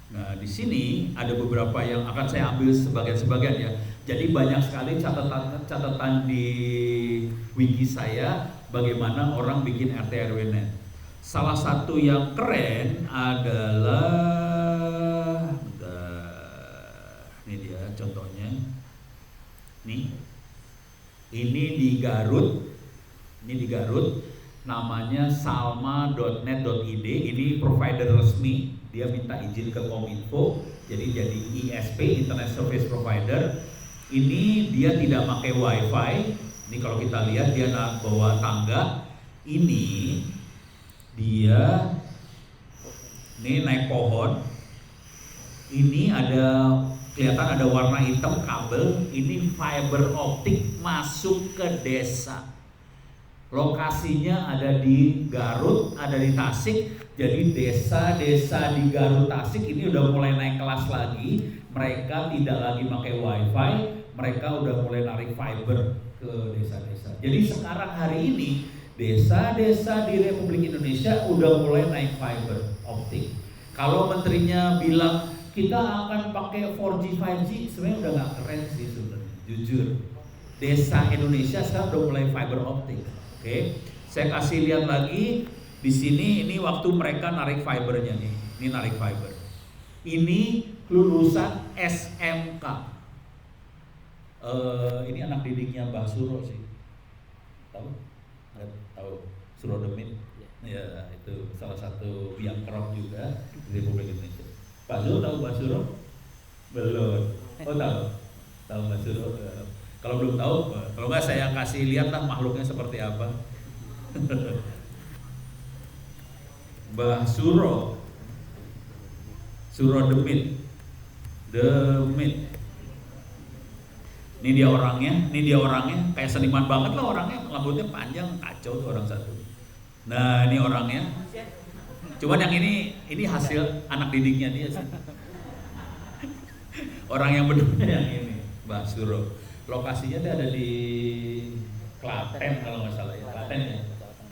[SPEAKER 1] Nah, di sini ada beberapa yang akan saya ambil sebagian-sebagian ya. Jadi banyak sekali catatan di wiki saya bagaimana orang bikin RT RW net. Salah satu yang keren adalah ini dia contohnya. Nih. Ini di Garut. Namanya salma.net.id. Ini provider resmi. Dia minta izin ke Kominfo, jadi ISP, Internet Service Provider. Ini dia tidak pakai WiFi. Ini kalau kita lihat dia bawa tangga. Ini dia naik pohon. Ini ada kelihatan ada warna hitam kabel. Ini fiber optik masuk ke desa. Lokasinya ada di Garut, ada di Tasik. Jadi desa-desa di Garut Tasik ini udah mulai naik kelas lagi. Mereka tidak lagi pakai WiFi, mereka udah mulai narik fiber ke desa-desa. Jadi sekarang hari ini desa-desa di Republik Indonesia udah mulai naik fiber optik. Kalau menterinya bilang kita akan pakai 4G, 5G, sebenarnya udah nggak keren sih sebenarnya, jujur. Desa Indonesia sekarang udah mulai fiber optik. Oke, saya kasih lihat lagi. Di sini ini waktu mereka narik fibernya nih. Ini narik fiber. Ini lulusan SMK. Ini anak didiknya Mbah Suro sih. Tahu? Tahu Surodemit. Ya, itu salah satu biang kerok juga di Republik Indonesia. Pak Suro tahu Mbah Suro? Belum. Oh tahu. Tahu Mbah Suro? Kalau belum tahu, kalau nggak saya kasih lihat lah makhluknya seperti apa. Mbah Suro Surah Demit. Ini dia orangnya, kayak seniman banget lah orangnya, rambutnya panjang, kacau tuh orang satu. Nah ini orangnya, cuman yang ini hasil anak didiknya dia sih. Orang yang benernya yang ini, Mbak Suro. Lokasinya dia ada di Klaten kalau nggak salah ya,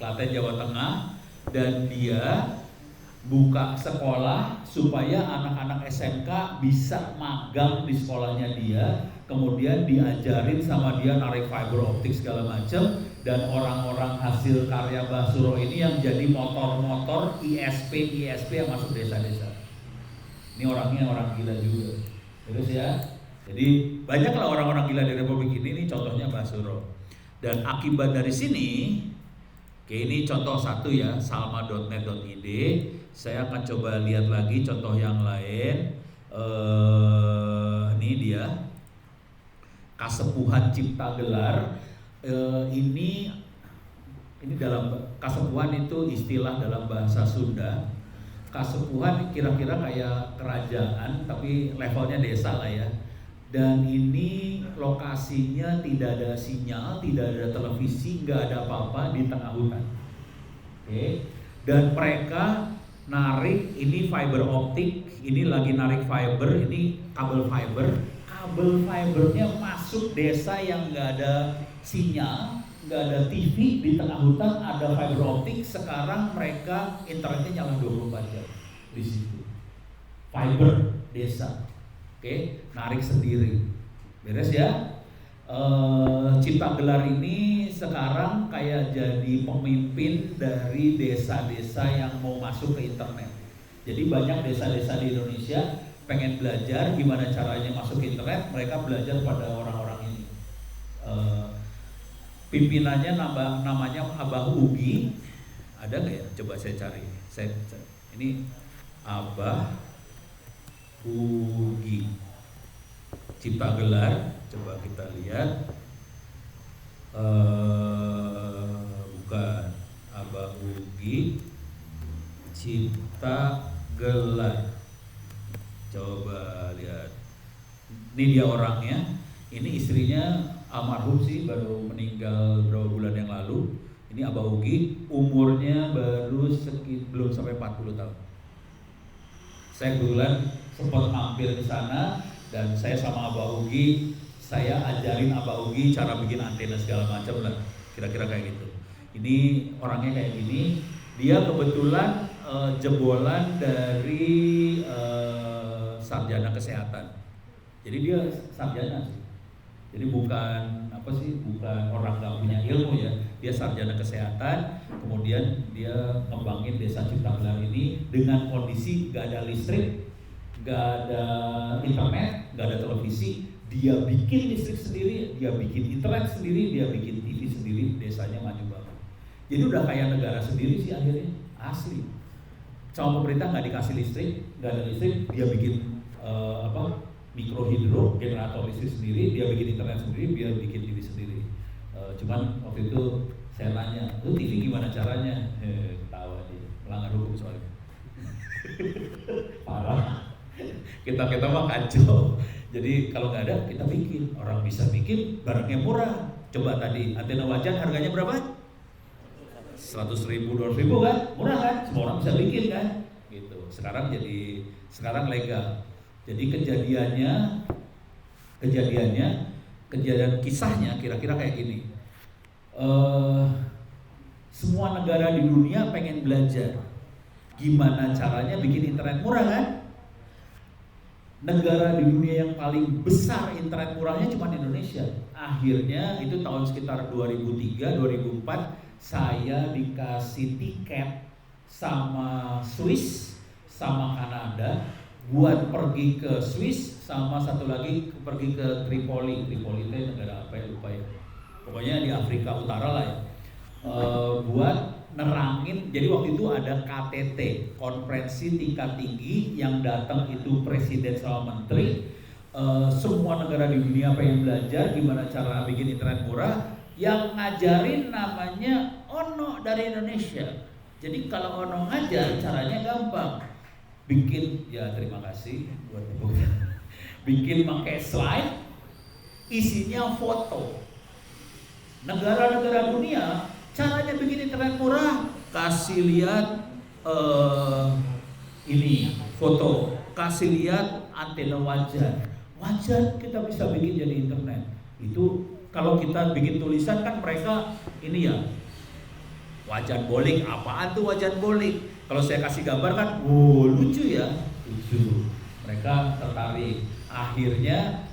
[SPEAKER 1] Klaten Jawa Tengah, dan dia buka sekolah supaya anak-anak SMK bisa magang di sekolahnya dia, kemudian diajarin sama dia narik fiber optik segala macam, dan orang-orang hasil karya Mbah Suro ini yang jadi motor-motor ISP yang masuk desa-desa. Ini orangnya orang gila juga, terus ya. Jadi banyaklah orang-orang gila di Republik ini contohnya Mbah Suro. Dan akibat dari sini, oke, ini contoh satu ya, salma.net.id. Saya akan coba lihat lagi contoh yang lain. Ini dia Kasepuhan Cipta Gelar. Ini dalam Kasepuhan itu istilah dalam bahasa Sunda. Kasepuhan kira-kira kayak kerajaan tapi levelnya desa lah ya. Dan ini lokasinya tidak ada sinyal, tidak ada televisi, nggak ada apa-apa di tengah hutan. Oke. Dan mereka narik ini fiber optik, ini lagi narik fiber, ini kabel fiber. Kabel fibernya masuk desa yang nggak ada sinyal, nggak ada TV, di tengah hutan ada fiber optik. Sekarang mereka internetnya nyala 24 jam di situ. Fiber desa. Oke, narik sendiri, beres ya. Cipta Gelar ini sekarang kayak jadi pemimpin dari desa-desa yang mau masuk ke internet. Jadi banyak desa-desa di Indonesia pengen belajar gimana caranya masuk ke internet, mereka belajar pada orang-orang ini. Pimpinannya namanya Abah Ugi, ada nggak ya? Coba saya cari. Ini Abah Ugi Cipta Gelar, coba kita lihat. Bukan Abah Ugi Cipta Gelar, coba lihat. Ini dia orangnya. Ini istrinya almarhum sih, baru meninggal beberapa bulan yang lalu. Ini Abah Ugi, umurnya baru belum sampai 40 tahun. Saya kebetulan sempat mampir di sana dan saya sama Abah Ugi, saya ajarin Abah Ugi cara bikin antena segala macam lah, kira-kira kayak gitu. Ini orangnya kayak gini. Dia kebetulan jebolan dari sarjana kesehatan. Jadi dia sarjana sih. Jadi bukan orang nggak punya ilmu ya. Dia sarjana kesehatan, kemudian dia ngembangin desa Cipta Gelar ini dengan kondisi nggak ada listrik, nggak ada internet, nggak ada televisi. Dia bikin listrik sendiri, dia bikin internet sendiri, dia bikin TV sendiri. Desanya maju banget. Jadi udah kayak negara sendiri sih akhirnya, asli. Sama pemerintah nggak dikasih listrik, nggak ada listrik, dia bikin mikrohidro, generator listrik sendiri, dia bikin internet sendiri, dia bikin TV sendiri. Cuman waktu itu saya tanya, lu TV gimana caranya? Ketawa dia, melanggar hukum soalnya. Parah. Kita mah kacau. Jadi kalau nggak ada kita bikin. Orang bisa bikin, barangnya murah. Coba tadi antena wajan harganya berapa? 100.000, 200.000 kan? Murah kan? Semua orang bisa bikin kan? Gitu. Sekarang legal. Jadi kejadian kisahnya kira-kira kayak gini. Semua negara di dunia pengen belajar gimana caranya bikin internet murah kan? Negara di dunia yang paling besar internet murahnya cuma Indonesia. Akhirnya itu tahun sekitar 2003, 2004 saya dikasih tiket sama Swiss sama Kanada buat pergi ke Swiss, sama satu lagi pergi ke Tripoli. Tripoli itu negara apa ya, lupa ya. Pokoknya di Afrika Utara lah ya. Buat nerangin, jadi waktu itu ada KTT, konferensi tingkat tinggi, yang datang itu presiden sama menteri. Semua negara di dunia pengen belajar gimana cara bikin internet murah. Yang ngajarin namanya Ono dari Indonesia. Jadi kalau Ono ngajar caranya gampang. bikin, ya terima kasih buat bikin pakai slide, isinya foto. Negara-negara dunia caranya bikin internet murah, kasih lihat ini foto, kasih lihat antena wajan. Wajan kita bisa bikin jadi internet. Itu kalau kita bikin tulisan kan mereka ini ya, wajan bolik, apaan tuh wajan bolik? Kalau saya kasih gambar kan, lucu ya, lucu. Mereka tertarik. Akhirnya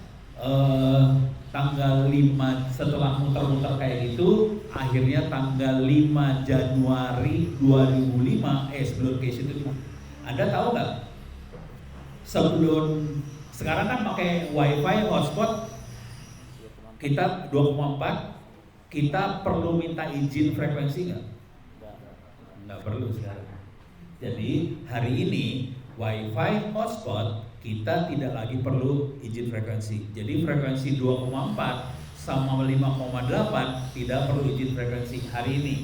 [SPEAKER 1] tanggal 5 setelah muter-muter kayak gitu, akhirnya tanggal 5 Januari 2005, sebelum case itu, Anda tahu nggak? Sebelum sekarang kan pakai WiFi hotspot kita 2,4, kita perlu minta izin frekuensi nggak? Nggak perlu sekarang. Jadi hari ini WiFi hotspot kita tidak lagi perlu izin frekuensi. Jadi frekuensi 2,4 sama 5,8 tidak perlu izin frekuensi hari ini.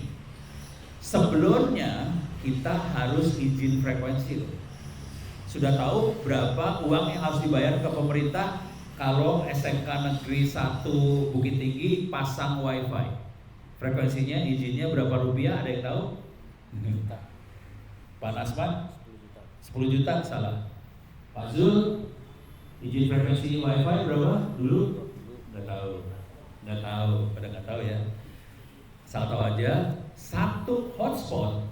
[SPEAKER 1] Sebelumnya kita harus izin frekuensi loh. Sudah tahu berapa uang yang harus dibayar ke pemerintah kalau SMK Negeri 1 Bukit Tinggi pasang WiFi? Frekuensinya, izinnya berapa rupiah? Ada yang tahu? Pak Nasman? 10 juta, salah. Pak Zul, izin frekuensi WiFi berapa dulu? Nggak tahu, pada nggak tahu ya. Saya tahu aja, satu hotspot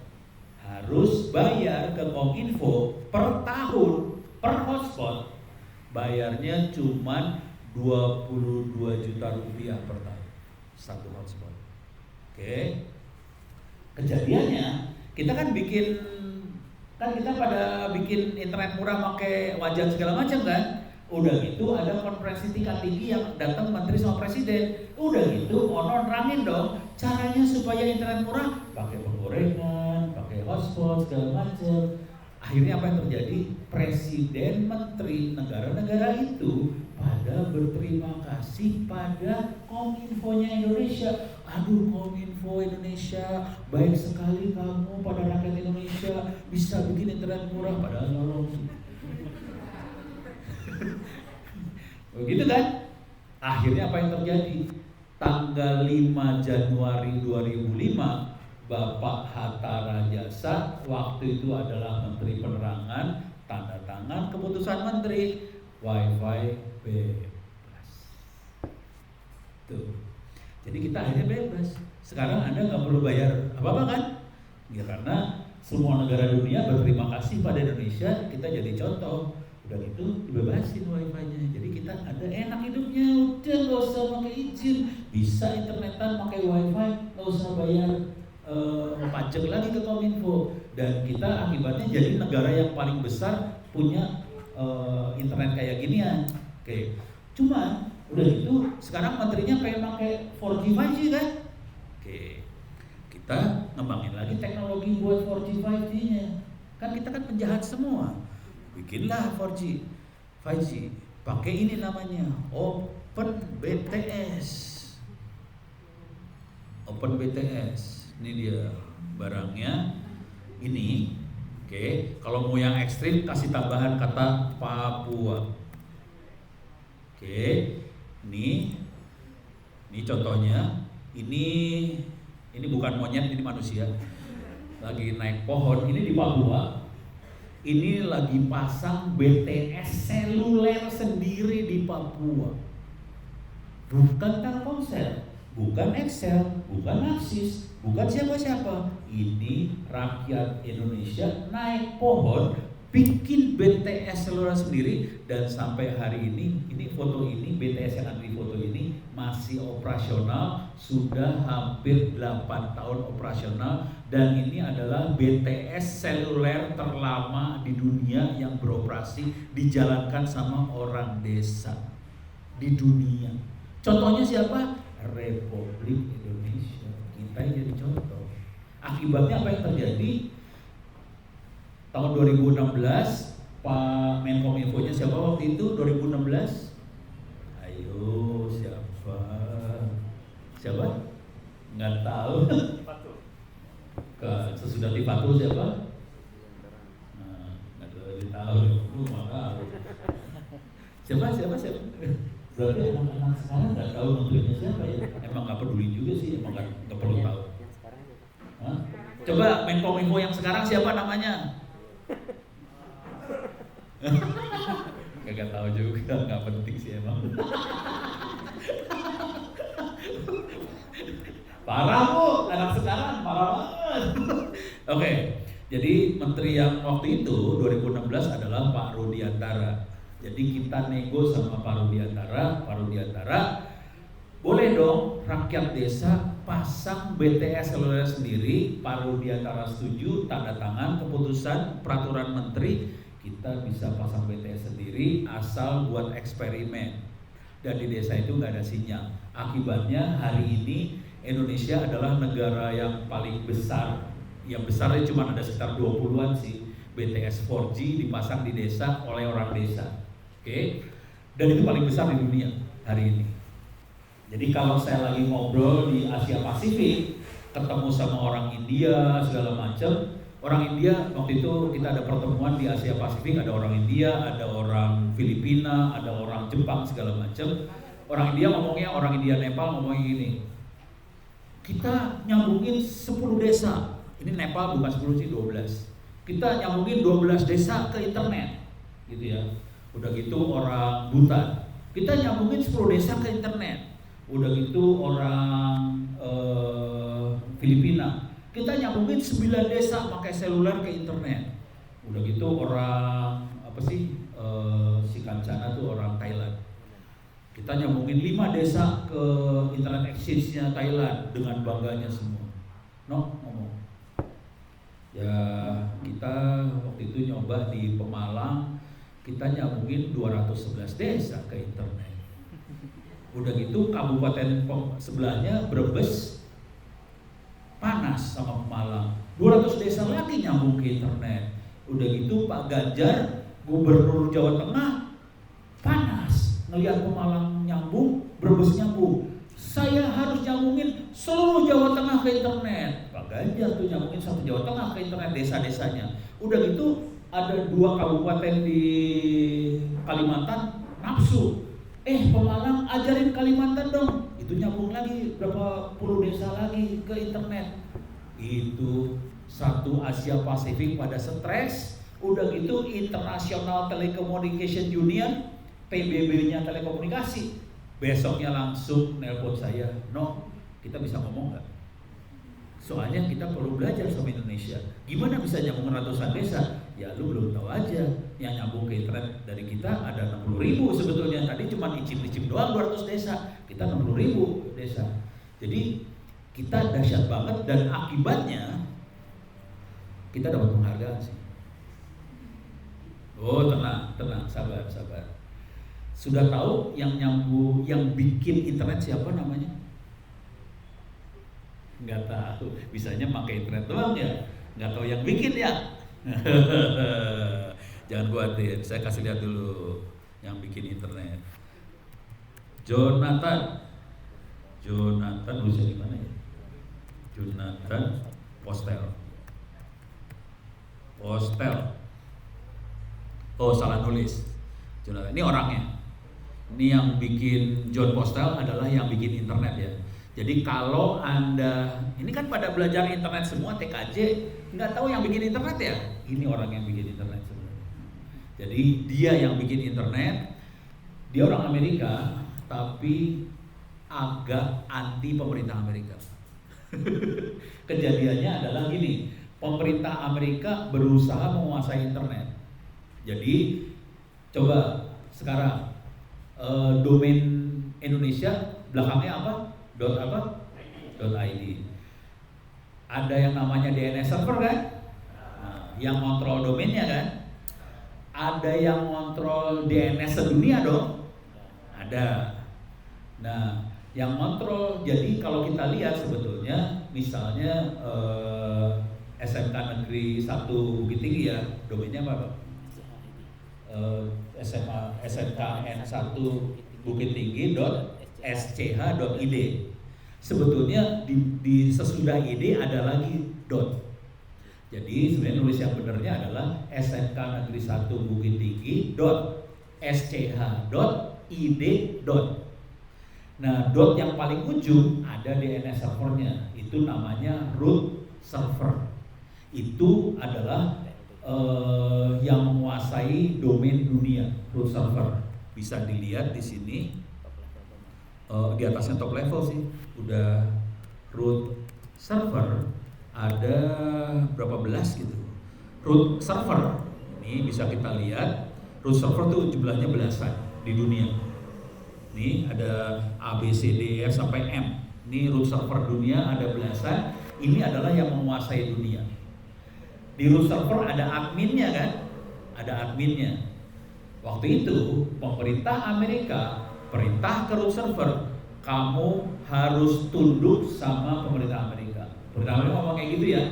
[SPEAKER 1] harus bayar ke Kominfo per tahun, per hotspot, bayarnya cuma 22 juta rupiah per tahun, satu hotspot. Oke. Kejadiannya, kita kan kita pada bikin internet murah pakai wajan segala macam kan. Udah gitu ada konferensi tingkat tinggi yang datang menteri sama presiden. Udah gitu nerangin dong caranya supaya internet murah, pakai penggorengan, pakai hotspot segala macam. Akhirnya apa yang terjadi? Presiden, menteri, negara-negara itu pada berterima kasih pada Kominfo-nya Indonesia. Aduh, Kominfo Indonesia, baik sekali kamu pada rakyat Indonesia bisa bikin internet murah, padahal nolong. Begitu kan? Akhirnya apa yang terjadi? Tanggal 5 Januari 2005, Bapak Hatta Rajasa waktu itu adalah Menteri Penerangan, tanda tangan keputusan Menteri WiFi bebas. Tuh. Jadi kita akhirnya bebas. Sekarang Anda nggak perlu bayar apa-apa kan? Ya karena semua negara dunia berterima kasih pada Indonesia, kita jadi contoh. Udah gitu dibebasin WiFi-nya. Jadi kita ada enak hidupnya, udah nggak usah pakai izin, bisa internetan pakai WiFi, nggak usah bayar pajak lagi ke Kominfo. Dan kita akibatnya jadi negara yang paling besar punya internet kayak ginian. Oke. Cuma udah gitu sekarang menterinya pengen pakai 4G 5G kan? Oke. Kita ngembangin lagi teknologi buat 4G 5G-nya. Kan kita kan penjahat semua. Bikinlah 4G 5G. Pakai ini namanya Open BTS. Open BTS. Ini dia barangnya. Ini, oke. Kalau mau yang ekstrim kasih tambahan kata Papua. Oke. Ini contohnya. Ini bukan monyet, ini manusia. Lagi naik pohon. Ini di Papua. Ini lagi pasang BTS seluler sendiri di Papua. Bukan Telkomsel, bukan Excel, bukan Axis, bukan siapa-siapa. Ini rakyat Indonesia naik pohon, bikin BTS seluler sendiri. Dan sampai hari ini foto ini, BTS yang ada di foto ini masih operasional, sudah hampir 8 tahun operasional. Dan ini adalah BTS seluler terlama di dunia yang beroperasi, dijalankan sama orang desa di dunia. Contohnya siapa? Republik Indonesia. Kita yang jadi contoh. Akibatnya apa yang terjadi? Tahun 2016, Pak Menkominfo-nya siapa waktu itu? 2016? Ayo, siapa? Siapa? Nggak tahu. Sesudah Tifatul siapa? Nggak tahu. Siapa? Berarti anak-anak sekarang nggak tahu menterinya siapa ya? Emang nggak peduli juga sih, emang nggak perlu tahu.
[SPEAKER 2] Yang sekarang aja, Pak.
[SPEAKER 1] Hah? Coba Menkominfo yang sekarang siapa namanya? Gak tahu juga, nggak penting sih emang. Parah Bu, anak sekarang parah banget. Oke, jadi menteri yang waktu itu 2016 adalah Pak Rudiantara. Jadi kita nego sama Pak Rudiantara, boleh dong rakyat desa pasang BTS seluler sendiri. Pak Rudiantara setuju, tanda tangan keputusan peraturan menteri, kita bisa pasang BTS sendiri asal buat eksperimen. Dan di desa itu nggak ada sinyal. Akibatnya hari ini Indonesia adalah negara yang paling besar. Yang besarnya cuma ada sekitar 20-an sih. BTS 4G dipasang di desa oleh orang desa. Oke. Dan itu paling besar di dunia hari ini. Jadi kalau saya lagi ngobrol di Asia Pasifik, ketemu sama orang India segala macam, orang India waktu itu kita ada pertemuan di Asia Pasifik, ada orang India, ada orang Filipina, ada orang Jepang segala macam. Orang India ngomongnya, orang India Nepal ngomongnya gini, kita nyambungin 10 desa. Ini Nepal bukan 10 sih, 12. Kita nyambungin 12 desa ke internet, gitu ya. Udah gitu orang Butan, kita nyambungin 10 desa ke internet. Udah gitu orang Filipina, kita nyambungin 9 desa pakai seluler ke internet. Udah gitu orang si Kancana tuh orang Thailand, kita nyambungin 5 desa ke internet exchange-nya Thailand dengan bangganya semua. Ngomong. Ya kita waktu itu nyoba di Pemalang, kita nyambungin 211 desa ke internet. Udah gitu kabupaten sebelahnya Brebes panas sama Pemalang, 200 desa lagi nyambung ke internet. Udah gitu Pak Ganjar, Gubernur Jawa Tengah, panas ngelihat Pemalang nyambung, Brebes nyambung. Saya harus nyambungin seluruh Jawa Tengah ke internet. Pak Ganjar tuh nyambungin satu Jawa Tengah ke internet desa-desanya. Udah gitu ada 2 kabupaten di Kalimantan nafsu. Pemalang ajarin Kalimantan dong. Itu nyambung lagi berapa puluh desa lagi ke internet. Itu satu Asia Pasifik pada stres. Udah gitu International Telecommunication Union, PBB-nya telekomunikasi, besoknya langsung nelpon saya, kita bisa ngomong nggak? Soalnya kita perlu belajar sama Indonesia. Gimana bisa nyambung ratusan desa? Ya lu belum tahu aja. Yang nyambung ke internet dari kita ada 60.000 sebetulnya. Tadi cuma icip-icip doang 200 desa. Kita 60.000 desa. Jadi kita dahsyat banget dan akibatnya kita dapat penghargaan sih. Oh tenang, sabar. Sudah tahu yang nyambung, yang bikin internet siapa namanya? Nggak tahu, bisanya pakai internet doang ya, nggak tahu yang bikin ya. Jangan khawatir, saya kasih lihat dulu yang bikin internet. Jonathan nulisnya di mana ya? Jonathan Postel. Oh salah nulis. Jonathan, ini orangnya. Ini yang bikin John Postel adalah yang bikin internet ya. Jadi kalau Anda, ini kan pada belajar internet semua TKJ, nggak tahu yang bikin internet ya? Ini orang yang bikin internet sebenarnya. Jadi dia yang bikin internet, dia orang Amerika, tapi agak anti pemerintah Amerika. Kejadiannya adalah gini, pemerintah Amerika berusaha menguasai internet. Jadi coba sekarang domain Indonesia belakangnya apa? .id. Ada yang namanya DNS server kan? Nah, yang kontrol domainnya kan? Ada yang kontrol DNS sedunia dong? Ada. Nah, yang kontrol, jadi kalau kita lihat sebetulnya misalnya SMK Negeri 1 Bukit Tinggi ya, domainnya apa Pak? SMKN 1 Bukit Tinggi .sch.id. Sebetulnya di sesudah id ada lagi dot. Jadi sebenarnya nulis yang benernya adalah SMK Negeri 1 Bukit Tinggi sch.id. Nah, dot yang paling ujung ada DNS servernya, itu namanya root server. Itu adalah yang menguasai domain dunia, root server. Bisa dilihat di sini, di atasnya top level sih, udah root server ada berapa belas gitu. Root server ini bisa kita lihat, root server tuh jumlahnya belasan di dunia. Ini ada A, B, C, D, E, F sampai M. Ini root server dunia ada belasan. Ini adalah yang menguasai dunia. Di root server ada adminnya kan? Ada adminnya. Waktu itu pemerintah Amerika perintah ke root server, kamu harus tunduk sama pemerintah Amerika. Pemerintah Amerika ngomong kayak gitu ya.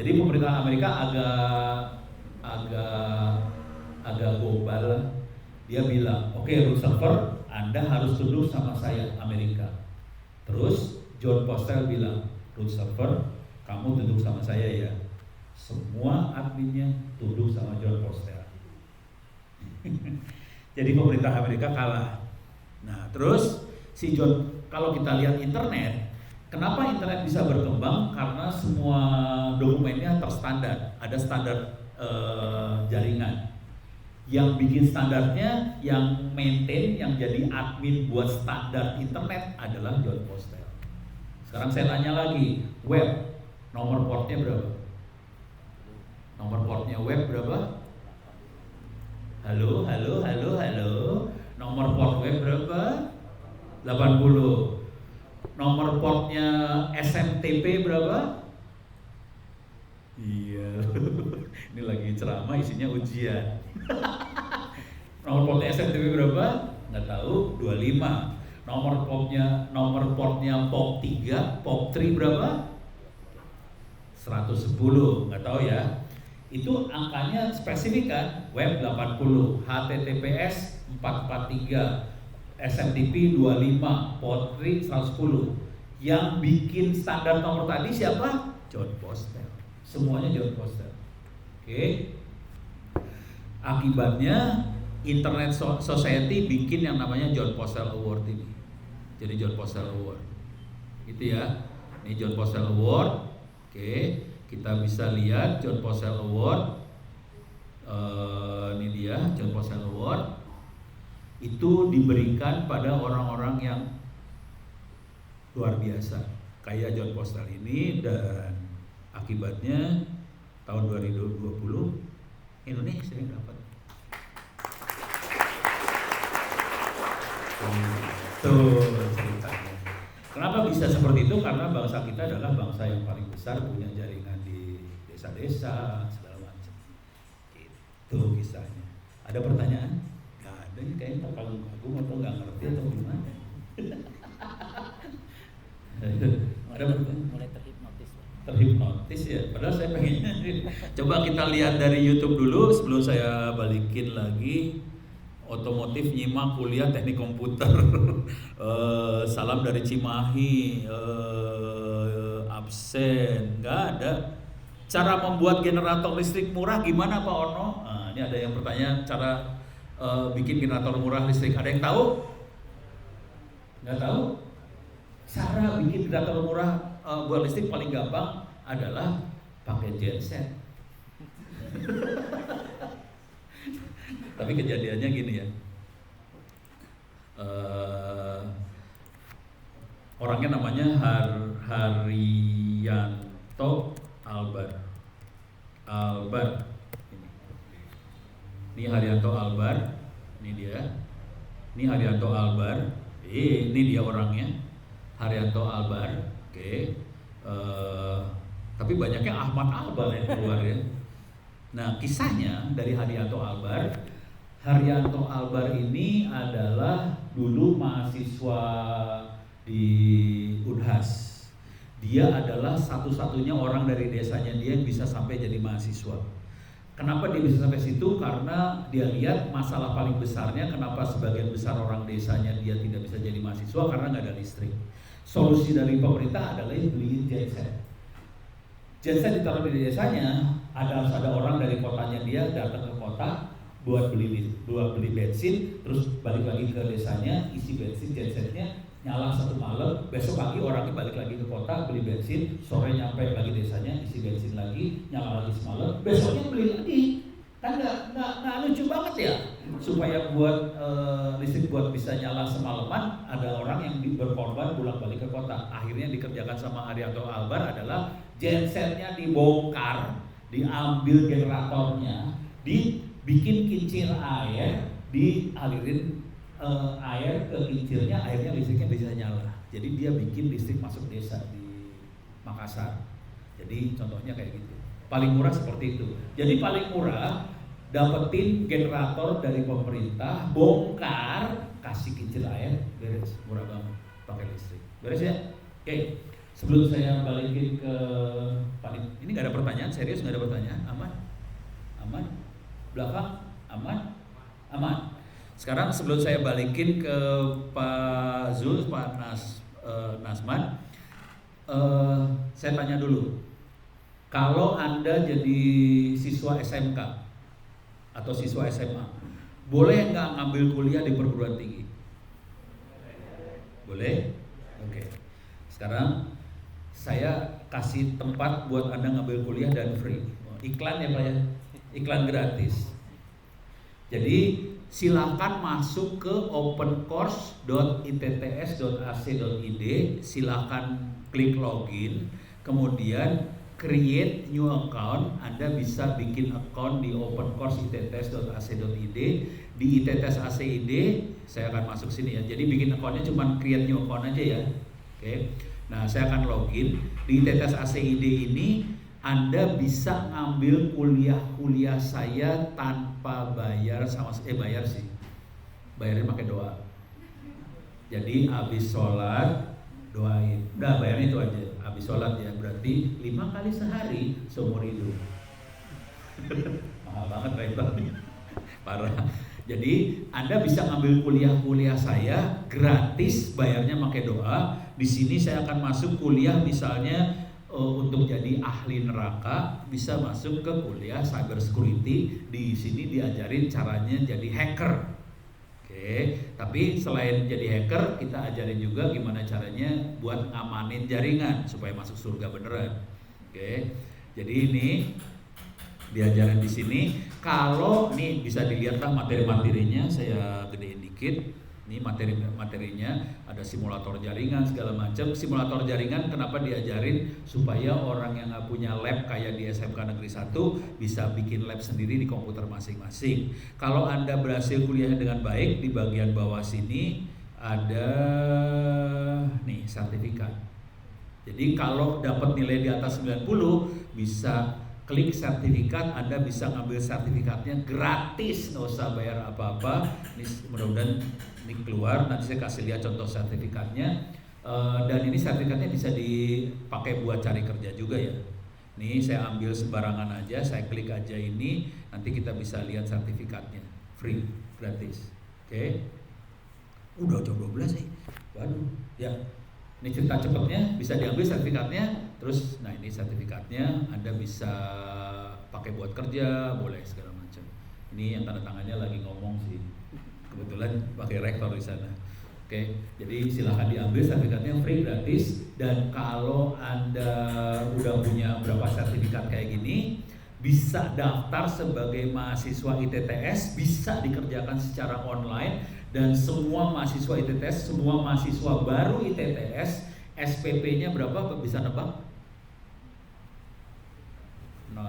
[SPEAKER 1] Jadi pemerintah Amerika agak global. Dia bilang, oke, root server, Anda harus tunduk sama saya Amerika. Terus John Postel bilang, root server, kamu tunduk sama saya ya. Semua adminnya tunduk sama John Postel. Jadi pemerintah Amerika kalah. Nah, terus si John, kalau kita lihat internet, kenapa internet bisa berkembang? Karena semua dokumennya terstandar, ada standar jaringan. Yang bikin standarnya, yang maintain, yang jadi admin buat standar internet adalah John Postel. Sekarang saya tanya lagi, web nomor portnya berapa? Nomor portnya web berapa? Halo. Nomor port web berapa? 80. Nomor portnya SMTP berapa? Iya. Ini lagi ceramah isinya ujian. Nomor portnya SMTP berapa? Nggak tahu, 25. Nomor portnya POP 3, POP 3 berapa? 110, nggak tahu ya. Itu angkanya spesifik kan? Web 80, HTTPS 443, SMTP 25, POP 3 110. Yang bikin standar nomor tadi siapa? John Postel. Semuanya John Postel. Oke. Akibatnya Internet Society bikin yang namanya John Postel Award ini. Jadi John Postel Award. Itu ya. Ini John Postel Award. Oke, kita bisa lihat John Postel Award. Ini dia John Postel Award. Itu diberikan pada orang-orang yang luar biasa, kayak John Postel ini, dan akibatnya tahun 2020 Indonesia yang dapat. Tuh ceritanya. Kenapa bisa seperti itu? Karena bangsa kita adalah bangsa yang paling besar, punya jaringan di desa-desa segala macam. Gitu kisahnya. Ada pertanyaan? Gak ada, ini kayaknya terkagum-kagum atau nggak ngerti atau gimana? Ada pertanyaan?
[SPEAKER 2] Mulai terhipnotis.
[SPEAKER 1] Terhipnotis ya. Padahal saya pengennya. Coba kita lihat dari YouTube dulu sebelum saya balikin lagi. Otomotif nyimak kuliah teknik komputer. Salam dari Cimahi. Absen. Nggak ada. Cara membuat generator listrik murah gimana Pak Ono? Nah, ini ada yang bertanya cara bikin generator murah listrik. Ada yang tahu? Nggak tahu? Cara bikin generator murah buat listrik paling gampang adalah pakai genset. Tapi kejadiannya gini ya, orangnya namanya Haryanto Albar. Ini Haryanto Albar, ini dia. Ini Haryanto Albar. Ini dia orangnya, Haryanto Albar. Oke. Tapi banyaknya Ahmad Albar yang keluar ya. Nah, kisahnya dari Haryanto Albar. Haryanto Albar ini adalah dulu mahasiswa di Unhas. Dia adalah satu-satunya orang dari desanya dia yang bisa sampai jadi mahasiswa. Kenapa dia bisa sampai situ? Karena dia lihat masalah paling besarnya kenapa sebagian besar orang desanya dia tidak bisa jadi mahasiswa, karena nggak ada listrik. Solusi dari pemerintah adalah beli genset. Genset ditaruh di desanya, harus ada orang dari kotanya dia datang ke kota, buat beli bensin, terus balik lagi ke desanya, isi bensin gensetnya, nyala satu malam, besok pagi orangnya balik lagi ke kota beli bensin, sore nyampe lagi desanya, isi bensin lagi, nyala lagi semalam, besoknya beli lagi. Kan nggak lucu banget ya, supaya buat listrik buat bisa nyala semalaman, ada orang yang berkorban pulang balik ke kota. Akhirnya dikerjakan sama Arianto Albar adalah gensetnya dibongkar, diambil generatornya, dibikin kincir air, dialirin air ke kincirnya, akhirnya listriknya bisa nyala. Jadi dia bikin listrik masuk desa di Makassar. Jadi contohnya kayak gitu. Paling murah seperti itu. Jadi paling murah dapetin generator dari pemerintah, bongkar, kasih kincir air, beres, murah banget pakai listrik. Beres ya? Oke. Sebelum saya balikin ke Pak, ini nggak ada pertanyaan, serius nggak ada pertanyaan, aman? Aman? Belakang? Aman? Aman. Sekarang sebelum saya balikin ke Pak Zul, Pak Nasman, saya tanya dulu. Kalau Anda jadi siswa SMK atau siswa SMA, boleh nggak ngambil kuliah di perguruan tinggi? Boleh? Oke. Sekarang saya kasih tempat buat Anda ngambil kuliah dan free. Iklan ya Pak ya? Iklan gratis. Jadi silakan masuk ke opencourse.itts.ac.id, silakan klik login, kemudian create new account. Anda bisa bikin account di opencourse.itts.ac.id. Di ITTS.AC.id saya akan masuk sini ya. Jadi bikin accountnya cuma create new account aja ya. Oke. Nah, saya akan login di ITTS.AC.id ini. Anda bisa ngambil kuliah saya tanpa bayar bayar sih. Bayarnya pakai doa. Jadi habis sholat doain. Udah bayarnya itu aja. Habis sholat ya, berarti 5 kali sehari seumur hidup. Mahal banget bayarnya. Parah. Jadi Anda bisa ngambil kuliah saya gratis, bayarnya pakai doa. Di sini saya akan masuk kuliah misalnya untuk jadi ahli neraka, bisa masuk ke kuliah cyber security. Di sini diajarin caranya jadi hacker. Oke, tapi selain jadi hacker, kita ajarin juga gimana caranya buat ngamanin jaringan supaya masuk surga beneran. Oke, jadi ini diajarin di sini. Kalau nih bisa dilihat lah materi-materinya, saya gedein dikit. Ini materinya ada simulator jaringan segala macam. Simulator jaringan kenapa diajarin? Supaya orang yang nggak punya lab kayak di SMK Negeri 1 bisa bikin lab sendiri di komputer masing-masing. Kalau Anda berhasil kuliah dengan baik, di bagian bawah sini ada nih sertifikat. Jadi kalau dapat nilai di atas 90 bisa klik sertifikat, Anda bisa ngambil sertifikatnya gratis, nggak usah bayar apa-apa. Ini mudah-mudahan ini keluar, nanti saya kasih lihat contoh sertifikatnya. Dan ini sertifikatnya bisa dipakai buat cari kerja juga ya. Ini saya ambil sembarangan aja, saya klik aja ini, nanti kita bisa lihat sertifikatnya, free, gratis. Oke. Udah jam 12 sih. Waduh, ya. Ini cerita cepatnya, bisa diambil sertifikatnya, terus nah ini sertifikatnya, Anda bisa pakai buat kerja, boleh segala macam. Ini yang tanda tangannya lagi ngomong sih, kebetulan pakai rektor di sana. Oke, jadi silahkan diambil sertifikatnya free, gratis. Dan kalau Anda udah punya berapa sertifikat kayak gini, bisa daftar sebagai mahasiswa ITTS, bisa dikerjakan secara online. Dan semua mahasiswa ITTS, semua mahasiswa baru ITTS, SPP-nya berapa? Bisa nebak? 0.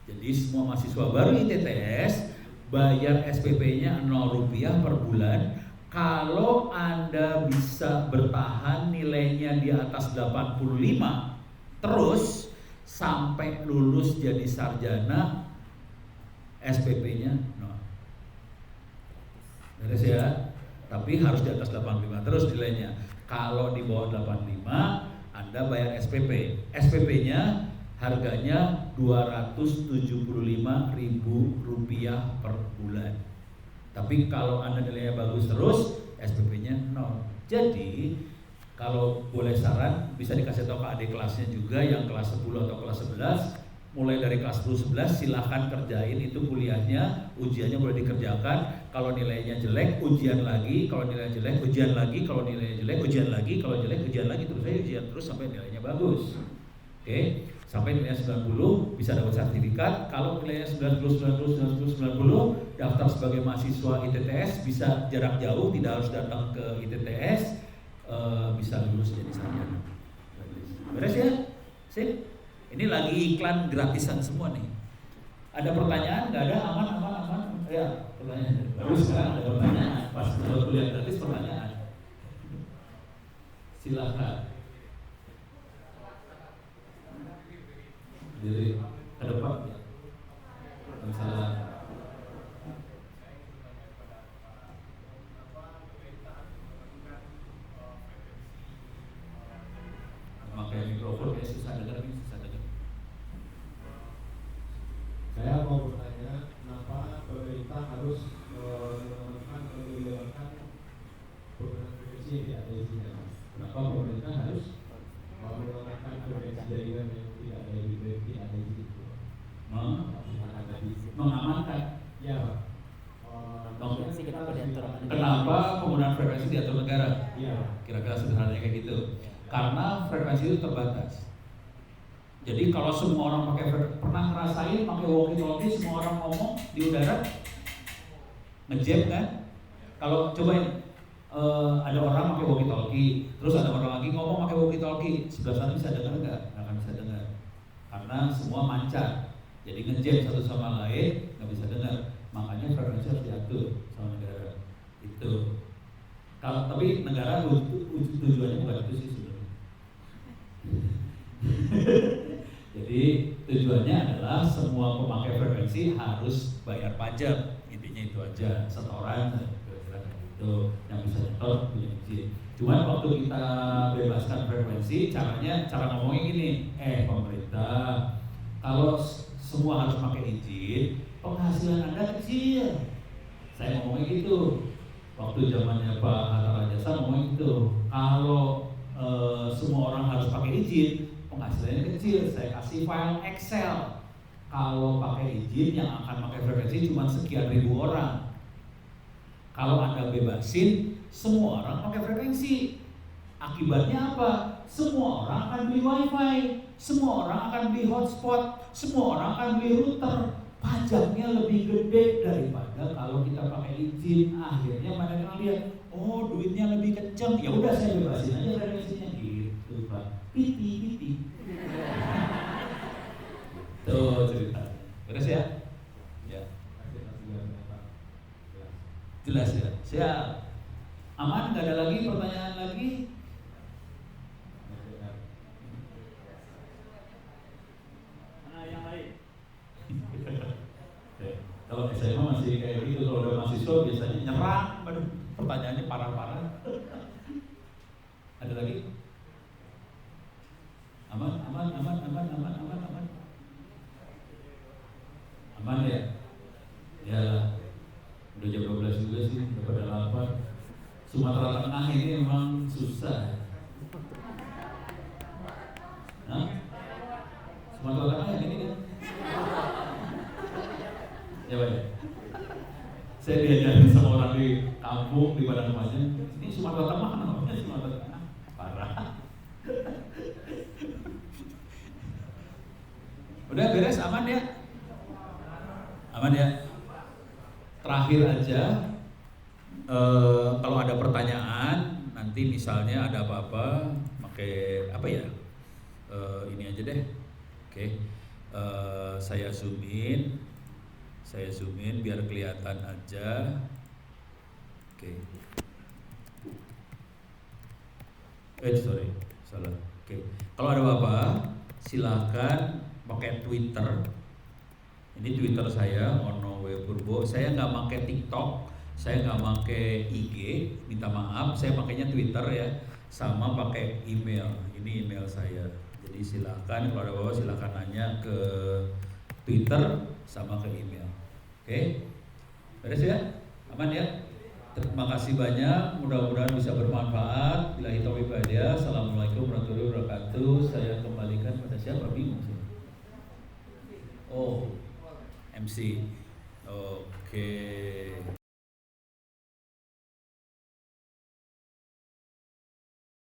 [SPEAKER 1] Jadi semua mahasiswa baru ITTS bayar SPP-nya 0 rupiah per bulan. Kalau Anda bisa bertahan nilainya di atas 85 terus sampai lulus jadi sarjana, SPP-nya 0. Beres ya, tapi harus di atas 85 terus nilainya. Kalau di bawah 85, Anda bayar SPP. SPP-nya harganya Rp275.000 per bulan. Tapi kalau Anda nilainya bagus terus, SPP-nya 0. Jadi, kalau boleh saran, bisa dikasih tahu ke adik kelasnya juga yang kelas 10 atau kelas 11, mulai dari kelas 10 11 silahkan kerjain itu kuliahnya, ujiannya boleh dikerjakan. Kalau nilainya jelek ujian lagi, kalau nilainya jelek ujian lagi, kalau nilainya jelek ujian lagi, kalau jelek ujian lagi, terus aja ujian terus sampai nilainya bagus. Oke, sampai nilainya 90 bisa dapat sertifikat. Kalau nilainya 90 daftar sebagai mahasiswa ITTS, bisa jarak jauh, tidak harus datang ke ITTS, bisa lulus jadi sarjana. Beres ya? Sip. Ini lagi iklan gratisan semua nih. Ada pertanyaan? Nggak ada? Aman. Ya, pertanyaan. Baru sekarang ada pertanyaan. Pas kalau kuliah gratis pertanyaan. Silakan. Jadi ke depan. Misalnya. Pakai mikrofon kayak susah dengar nih, susah dengar.
[SPEAKER 4] Saya mau bertanya, kenapa pemerintah harus mengeluarkan program frekuensi yang tidak ada isinya? Kenapa pemerintah harus mengeluarkan frekuensi jaringan yang tidak ada izin?
[SPEAKER 1] Mengamankan.
[SPEAKER 4] Ya, Pak.
[SPEAKER 2] Frekuensi kenapa diatur sama negara?
[SPEAKER 1] Kenapa penggunaan frekuensi diatur negara?
[SPEAKER 4] Iya.
[SPEAKER 1] Kira-kira sederhananya kayak gitu. Karena frekuensi itu terbatas. Jadi kalau semua orang pakai pernah ngerasain pakai walkie-talkie, semua orang ngomong di udara, ngejam kan? Kalau cobain ada orang pakai walkie-talkie, terus ada orang lagi ngomong pakai walkie-talkie, sebelah sana bisa dengar nggak? Nggak akan bisa dengar, karena semua mancar. Jadi ngejam satu sama lain, nggak bisa dengar. Makanya frekuensi harus diatur sama negara. Itu. Kalau tapi negara tujuannya bukan itu sih sebenarnya. Jadi tujuannya adalah semua pemakai frekuensi harus bayar pajak, intinya itu aja, setoran itu yang bisa nyetor punya izin. Cuman waktu kita bebaskan frekuensi, cara ngomongnya gini, pemerintah, kalau semua harus pakai izin, penghasilan Anda kecil. Saya ngomongnya gitu. Waktu zamannya Pak Hatta Rajasa ngomong gitu, kalau semua orang harus pakai izin, penghasilannya kecil. Saya kasih file Excel. Kalau pakai izin yang akan pakai frekuensi cuma sekian ribu orang. Kalau Anda bebasin, semua orang pakai frekuensi. Akibatnya apa? Semua orang akan beli wifi, semua orang akan beli hotspot, semua orang akan beli router. Pajaknya lebih gede daripada kalau kita pakai izin. Akhirnya mereka lihat, oh duitnya lebih kenceng, ya udah saya bebasin aja frekuensinya gitu Pak. Piti. Tuh cerita. Beres ya? Ya. Jelas ya. Siap. Aman? Gak ada lagi pertanyaan lagi?
[SPEAKER 2] Yang lain.
[SPEAKER 1] Kalau SMA masih kayak gitu, kalau udah mahasiswa biasanya nyerang, pertanyaannya parah-parah. Ada lagi? Aman. Aman ya? Ya, udah jam 12 juga sih, udah pada lapar. Sumatera Tengah ini memang susah. Hah? Sumatera Tengah yang ini kan? Ya Pak ya? Saya diajarin sama orang di kampung, di Padang Majen, ini Sumatera Tengah namanya Sumatera Tengah. Parah. Udah beres, aman ya? Aman ya? Terakhir aja, kalau ada pertanyaan, nanti misalnya ada apa-apa, pakai apa ya? Ini aja deh. Oke. Saya zoom in biar kelihatan aja. Oke. Sorry, salah. Oke. Kalau ada apa-apa, silakan pakai Twitter. Ini Twitter saya, Ono W Purbo. Saya nggak pakai TikTok, saya nggak pakai IG. Minta maaf, saya pakainya Twitter ya. Sama pakai email. Ini email saya. Jadi silakan kalau ada apa-apa silakan nanya ke Twitter sama ke email. Oke, beres ya? Aman ya? Terima kasih banyak, mudah-mudahan bisa bermanfaat. Billahi taufiq wal hidayah. Assalamualaikum warahmatullahi wabarakatuh. Saya kembalikan pada siapa? Bingung sih. Oh, MC. Oke.